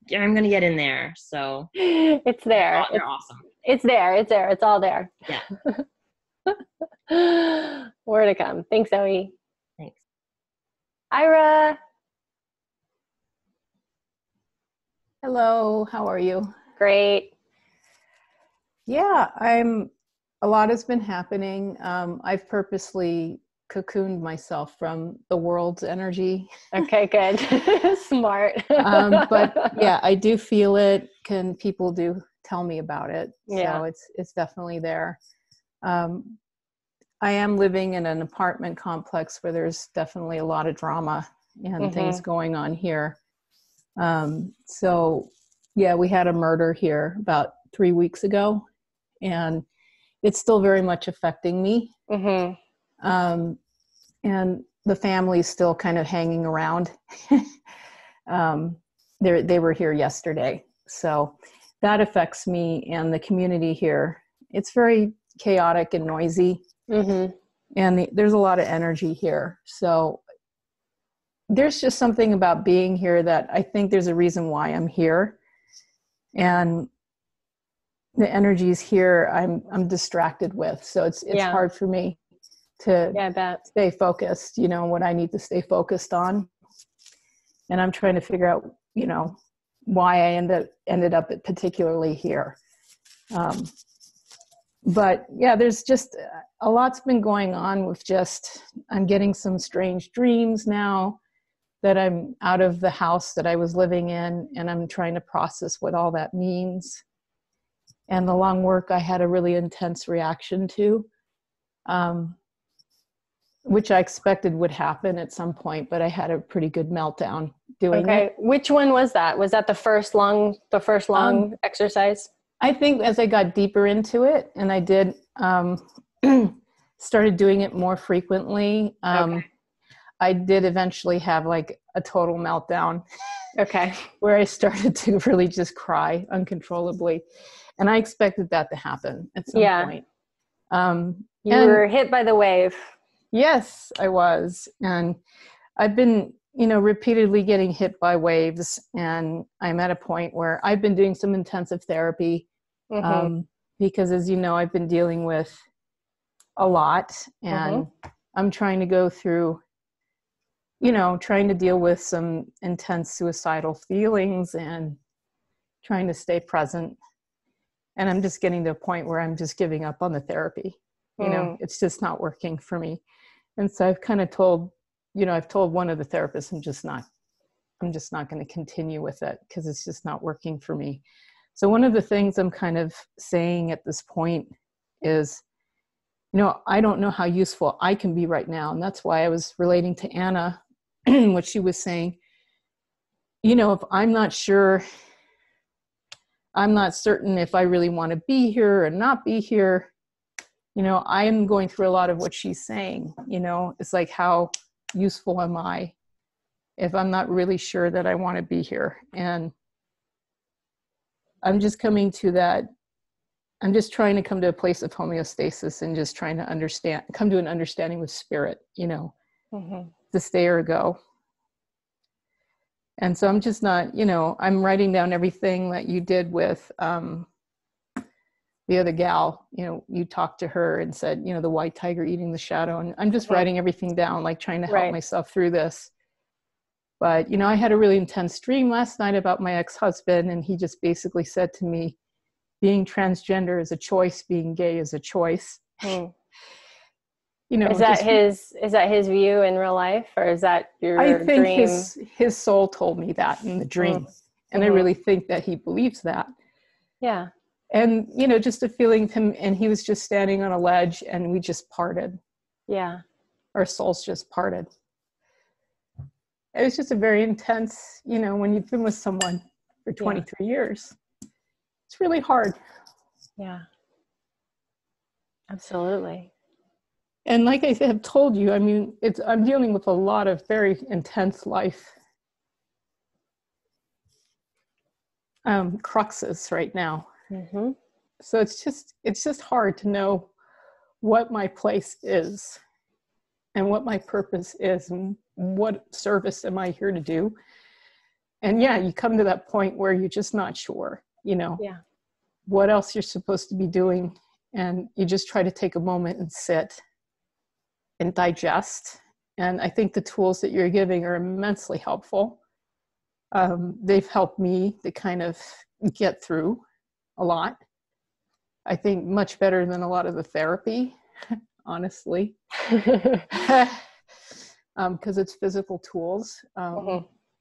get in there. So it's there. They're awesome. It's there. It's all there. Yeah. More to come. Thanks, Zoe. Thanks. Ira. Hello, how are you? Great. Yeah, a lot has been happening. I've purposely cocooned myself from the world's energy. Okay, good. Smart. But yeah, I do feel it. People do tell me about it. Yeah. So it's definitely there. I am living in an apartment complex where there's definitely a lot of drama and things going on here. So yeah, we had a murder here about 3 weeks ago, and it's still very much affecting me. And the family's still kind of hanging around. They were here yesterday. So that affects me and the community here. It's very chaotic and noisy. And there's a lot of energy here. So there's just something about being here that I think there's a reason why I'm here. And the energies here I'm distracted with. So it's hard for me to stay focused, what I need to stay focused on. And I'm trying to figure out, why I ended up particularly here. But yeah, there's just a lot's been going on with I'm getting some strange dreams now that I'm out of the house that I was living in, and I'm trying to process what all that means. And the long work I had a really intense reaction to, which I expected would happen at some point, but I had a pretty good meltdown doing it. Which one was that? Was that the first long exercise? I think as I got deeper into it, and I did started doing it more frequently, I did eventually have like a total meltdown. Where I started to really just cry uncontrollably. And I expected that to happen at some point. You were hit by the wave. Yes, I was. And I've been, repeatedly getting hit by waves. And I'm at a point where I've been doing some intensive therapy because, as you know, I've been dealing with a lot. And I'm trying to go through, trying to deal with some intense suicidal feelings and trying to stay present. And I'm just getting to a point where I'm just giving up on the therapy. It's just not working for me. And so I've kind of told one of the therapists, I'm just not going to continue with it because it's just not working for me. So one of the things I'm kind of saying at this point is, I don't know how useful I can be right now. And that's why I was relating to Anna, what she was saying. If I'm not sure, I'm not certain if I really want to be here or not be here. I am going through a lot of what she's saying. It's like, how useful am I if I'm not really sure that I want to be here? And I'm just coming to that. I'm just trying to come to a place of homeostasis and just trying to come to an understanding with spirit, to stay or go. And so I'm just not, I'm writing down everything that you did with the other gal. You talked to her and said, the white tiger eating the shadow. And I'm just writing everything down, like trying to help myself through this. But, I had a really intense dream last night about my ex-husband. And he just basically said to me, being transgender is a choice, being gay is a choice. Is that his view in real life, or is that your dream? I think his soul told me that in the dream. And I really think that he believes that. Yeah. And, just a feeling of him, and he was just standing on a ledge and we just parted. Yeah. Our souls just parted. It was just a very intense, when you've been with someone for 23 years, it's really hard. Yeah. Absolutely. And like I have told you, I'm dealing with a lot of very intense life cruxes right now. Mm-hmm. So it's just hard to know what my place is and what my purpose is and what service am I here to do. And you come to that point where you're just not sure, what else you're supposed to be doing. And you just try to take a moment and sit and digest. And I think the tools that you're giving are immensely helpful. They've helped me to kind of get through a lot. I think much better than a lot of the therapy, honestly, because it's physical tools,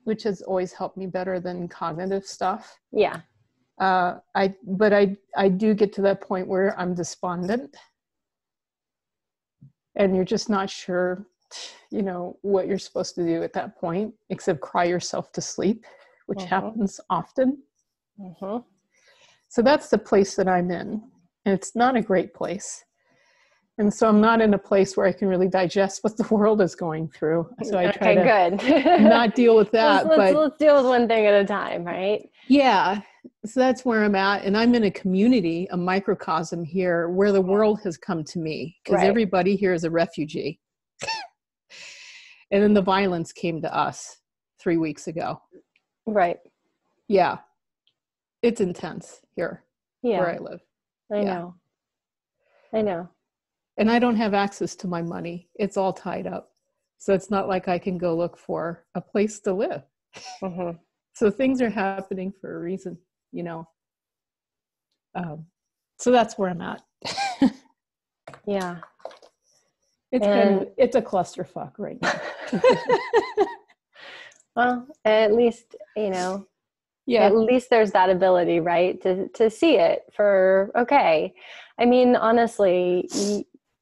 which has always helped me better than cognitive stuff. Yeah. But I do get to that point where I'm despondent, and you're just not sure, what you're supposed to do at that point, except cry yourself to sleep, which happens often. So that's the place that I'm in, and it's not a great place. And so I'm not in a place where I can really digest what the world is going through. So I try to not deal with that. Let's deal with one thing at a time, right? Yeah. So that's where I'm at. And I'm in a community, a microcosm here, where the world has come to me, because everybody here is a refugee. And then the violence came to us 3 weeks ago. Right. Yeah. It's intense here where I live. I know. And I don't have access to my money. It's all tied up. So it's not like I can go look for a place to live. So things are happening for a reason, so that's where I'm at. Yeah. It's a clusterfuck right now. Well, at least, at least there's that ability, right? To see it for, okay. I mean, honestly,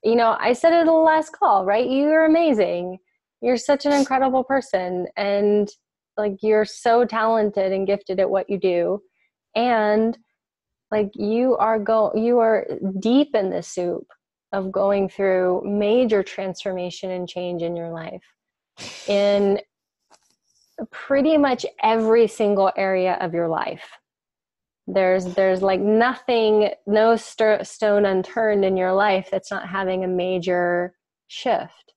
I said it in the last call, right? You're amazing. You're such an incredible person. And like, you're so talented and gifted at what you do. And like, you are deep in the soup of going through major transformation and change in your life in pretty much every single area of your life. There's like nothing, no stone unturned in your life that's not having a major shift.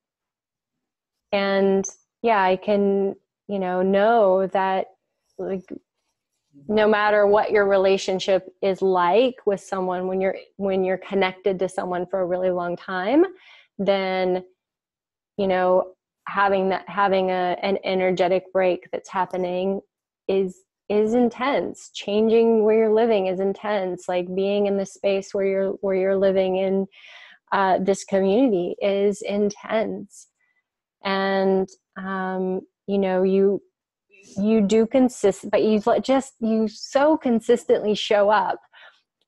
And I can, know that, like, no matter what your relationship is like with someone, when you're connected to someone for a really long time, then, having an energetic break that's happening is intense. Changing where you're living is intense. Like, being in the space where you're living in this community is intense. And you do consist, but you so consistently show up.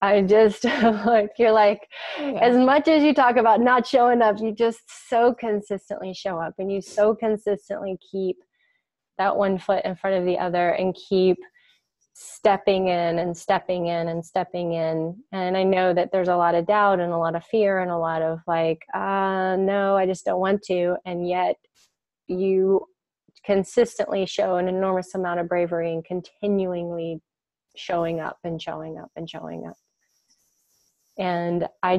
I just like, you're like, as much as you talk about not showing up, you just so consistently show up, and you so consistently keep that one foot in front of the other and keep stepping in and stepping in and stepping in. And I know that there's a lot of doubt and a lot of fear and a lot of like, no, I just don't want to. And yet you consistently show an enormous amount of bravery and continually showing up and showing up and showing up. And I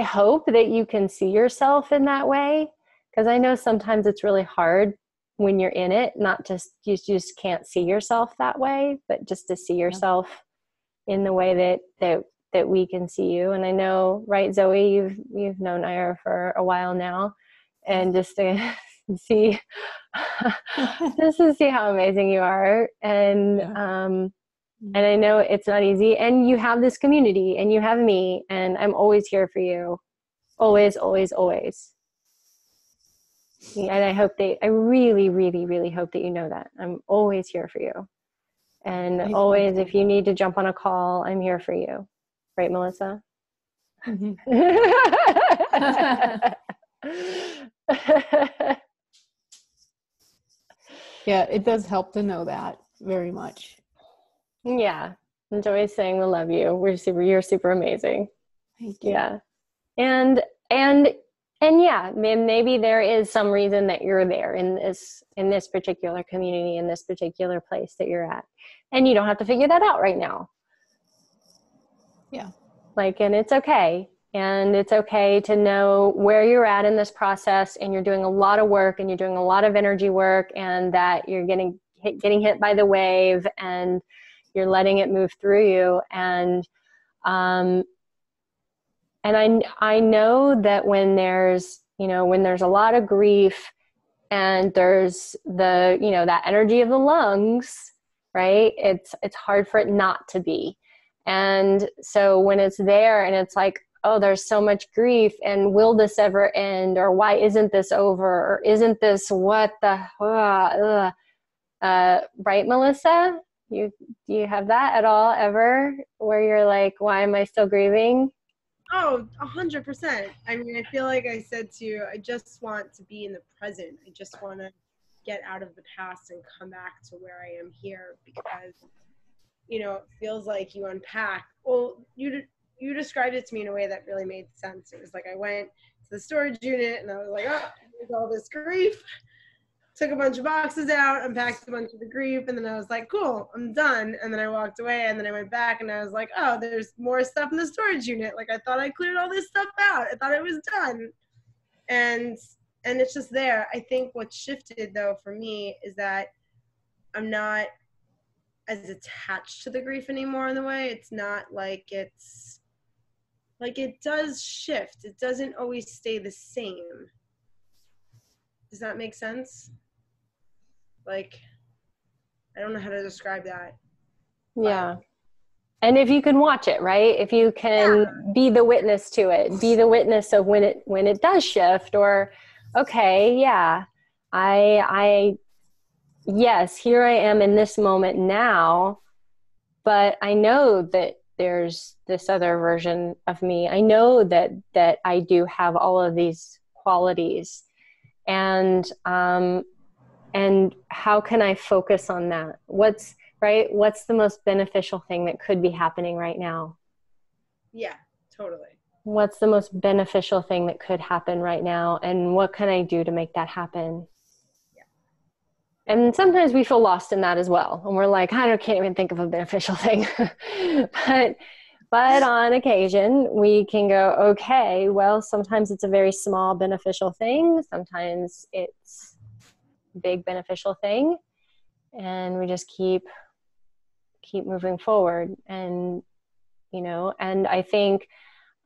hope that you can see yourself in that way, because I know sometimes it's really hard when you're in it, you just can't see yourself that way, but just to see yourself in the way that we can see you. And I know, right, Zoe, you've known Ira for a while now, and just to see how amazing you are. And I know it's not easy, and you have this community and you have me, and I'm always here for you. Always, always, always. And I really, really, really hope that you know that I'm always here for you. And Thanks, always, Melissa. if you need to jump on a call, I'm here for you. Right, Melissa? Mhm. Yeah, it does help to know that very much. Yeah. Enjoy saying we love you. You're super amazing. Thank you. Yeah. And yeah, maybe there is some reason that you're there in this particular community, in this particular place that you're at. And you don't have to figure that out right now. Yeah. And it's okay. And it's okay to know where you're at in this process, and you're doing a lot of work, and you're doing a lot of energy work, and that you're getting hit by the wave, and you're letting it move through you. And I know that when there's a lot of grief, and there's that energy of the lungs, right? It's hard for it not to be. And so when it's there and it's like, oh, there's so much grief, and will this ever end? Or why isn't this over? Or isn't this what the, right, Melissa? Do you have that at all ever, where you're like, why am I still grieving? Oh, 100%. I mean, I feel like I said to you, I just want to be in the present. I just want to get out of the past and come back to where I am here, because, it feels like you unpack. Well, you described it to me in a way that really made sense. It was like I went to the storage unit and I was like, oh, there's all this grief. Took a bunch of boxes out, unpacked a bunch of the grief, and then I was like, cool, I'm done. And then I walked away, and then I went back, and I was like, oh, there's more stuff in the storage unit. Like, I thought I cleared all this stuff out. I thought it was done. And it's just there. I think what shifted, though, for me is that I'm not as attached to the grief anymore in the way. It's not like it's, like, it does shift. It doesn't always stay the same. Does that make sense? Like, I don't know how to describe that. Yeah. And if you can watch it, right? If you can be the witness to it, be the witness of when it does shift, or, okay, yeah, yes, here I am in this moment now, but I know that there's this other version of me. I know that I do have all of these qualities, and how can I focus on that? What's the most beneficial thing that could be happening right now? Yeah, totally. What's the most beneficial thing that could happen right now? And what can I do to make that happen? Yeah. And sometimes we feel lost in that as well. And we're like, can't even think of a beneficial thing. But on occasion, we can go, okay, well, sometimes it's a very small beneficial thing. Sometimes it's a big beneficial thing. And we just keep moving forward. And, and I think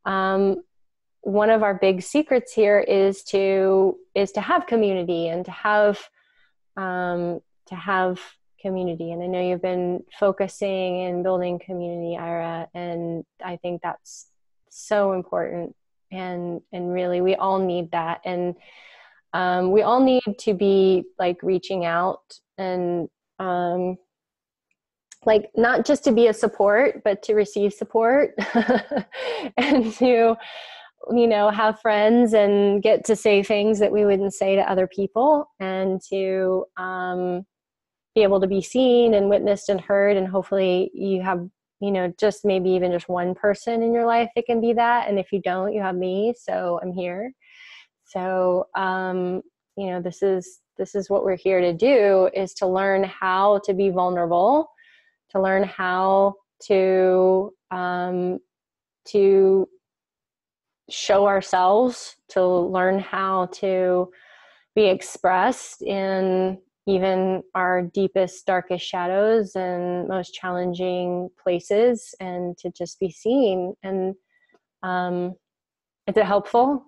one of our big secrets here is to have community, and to have community. And I know you've been focusing and building community, Ira, and I think that's so important. And really, we all need that. And we all need to be like reaching out, and like not just to be a support, but to receive support and to, have friends and get to say things that we wouldn't say to other people, and to be able to be seen and witnessed and heard. And hopefully you have, just maybe even just one person in your life that can be that. And if you don't, you have me, so I'm here. So, this is what we're here to do, is to learn how to be vulnerable, to learn how to show ourselves, to learn how to be expressed in even our deepest, darkest shadows and most challenging places, and to just be seen. And is it helpful?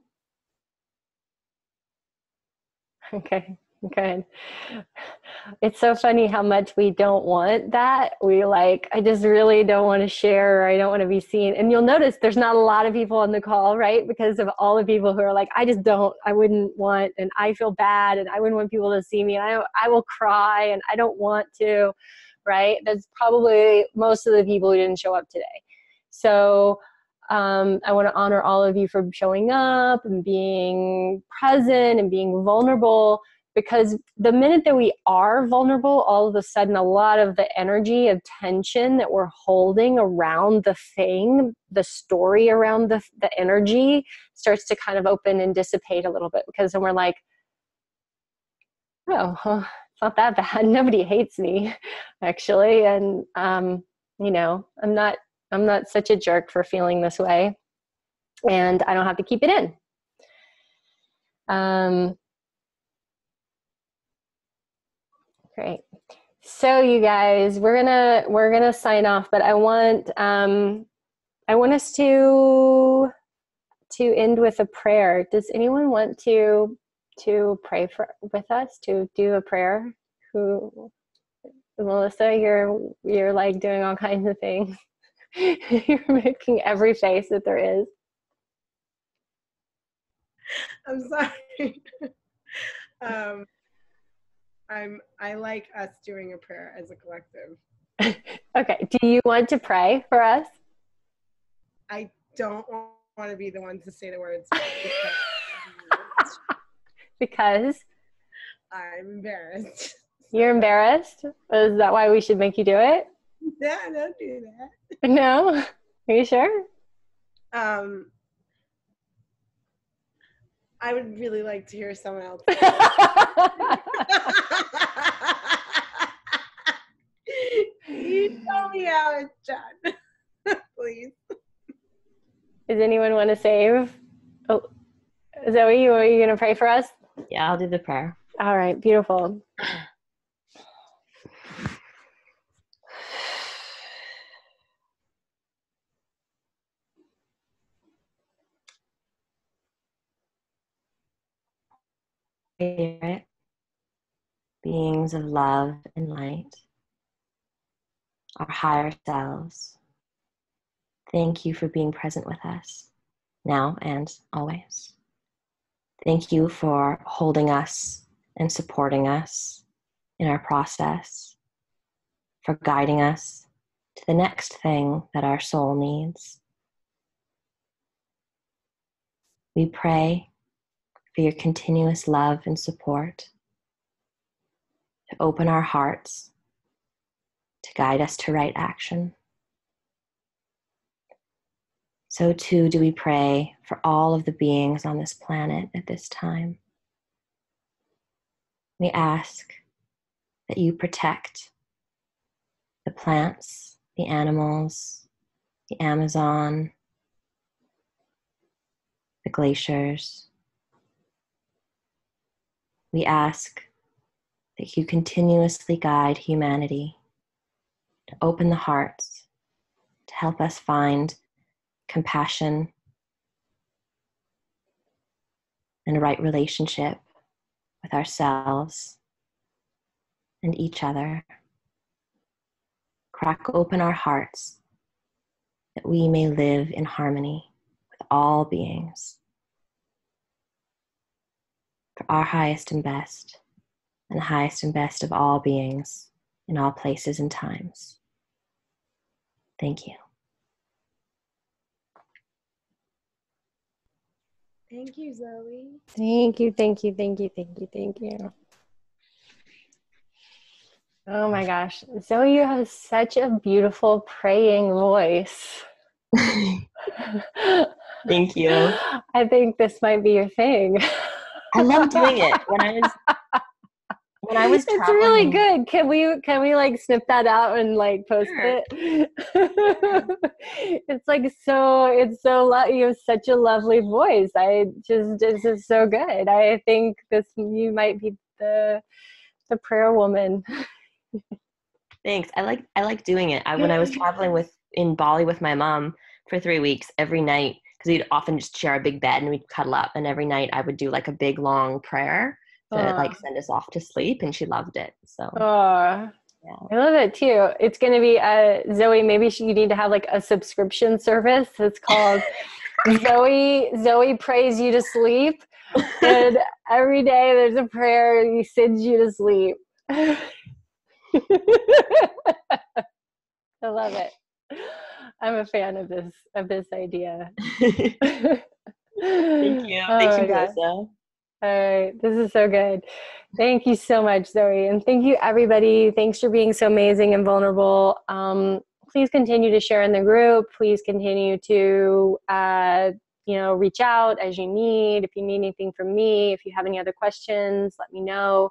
Okay, good. It's so funny how much we don't want that. I just really don't want to share, or I don't want to be seen. And you'll notice there's not a lot of people on the call, right? Because of all the people who are like, I wouldn't want, and I feel bad, and I wouldn't want people to see me, and I will cry, and I don't want to, right? That's probably most of the people who didn't show up today. So I want to honor all of you for showing up and being present and being vulnerable, because the minute that we are vulnerable, all of a sudden a lot of the energy of tension that we're holding around the thing, the story around the energy starts to kind of open and dissipate a little bit, because then we're like, oh, it's not that bad. Nobody hates me, actually. And, you know, I'm not such a jerk for feeling this way, and I don't have to keep it in. Great. So you guys, we're gonna sign off, but I want us to end with a prayer. Does anyone want to pray with us, to do a prayer? Who? Melissa, you're like doing all kinds of things. You're making every face that there is. I'm sorry. I like us doing a prayer as a collective. Okay. Do you want to pray for us? I don't want to be the one to say the words. Because I'm embarrassed. You're embarrassed? Is that why we should make you do it? Yeah, don't do that. No? Are you sure? I would really like to hear someone else. You tell me how it's done. Please. Does anyone want to save? Oh, Zoe, are you going to pray for us? Yeah, I'll do the prayer. All right, beautiful. Spirit, beings of love and light, our higher selves, thank you for being present with us now and always. Thank you for holding us and supporting us in our process, for guiding us to the next thing that our soul needs. We pray for your continuous love and support, to open our hearts, to guide us to right action. So too do we pray for all of the beings on this planet at this time. We ask that you protect the plants, the animals, the Amazon, the glaciers. We ask that you continuously guide humanity to open the hearts, to help us find compassion and a right relationship with ourselves and each other. Crack open our hearts that we may live in harmony with all beings for our highest and best, and the highest and best of all beings in all places and times. Thank you. Thank you, Zoe. Thank you, thank you, thank you, thank you, thank you. Oh my gosh. Zoe, you have such a beautiful praying voice. Thank you. I think this might be your thing. I love doing it. When I was It's traveling, really good. Can we like snip that out and like post Sure. it? It's so you have such a lovely voice. This is so good. I think you might be the prayer woman. Thanks. I like doing it. When I was traveling in Bali with my mom for 3 weeks, every night, because we'd often just share a big bed and we'd cuddle up, and every night I would do like a big long prayer to like send us off to sleep, and she loved it. So yeah. I love it too. It's going to be Zoe. Maybe you need to have like a subscription service. It's called Zoe prays you to sleep, and every day there's a prayer and he sends you to sleep. I love it. I'm a fan of this idea. Thank you. Oh Thank my you, God. Melissa. All right. This is so good. Thank you so much, Zoe. And thank you, everybody. Thanks for being so amazing and vulnerable. Please continue to share in the group. Please continue to, reach out as you need. If you need anything from me, if you have any other questions, let me know.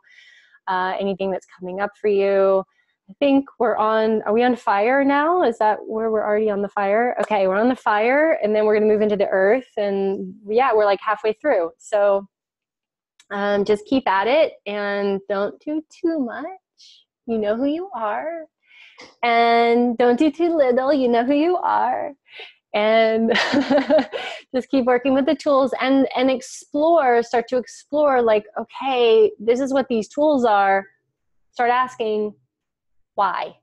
Anything that's coming up for you. I think are we on fire now? Is that where we're already on the fire? Okay, we're on the fire, and then we're going to move into the earth. And yeah, we're like halfway through. So just keep at it and don't do too much. You know who you are. And don't do too little. You know who you are. And just keep working with the tools and start to explore, like, okay, this is what these tools are. Start asking, why?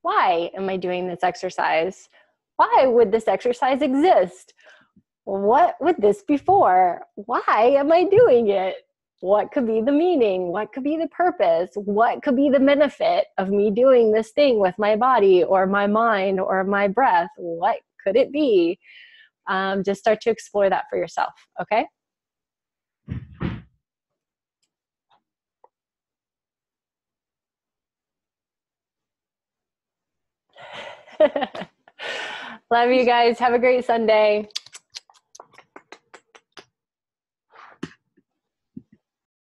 Why am I doing this exercise? Why would this exercise exist? What would this be for? Why am I doing it? What could be the meaning? What could be the purpose? What could be the benefit of me doing this thing with my body or my mind or my breath? What could it be? Just start to explore that for yourself, okay? Love you guys. Have a great Sunday.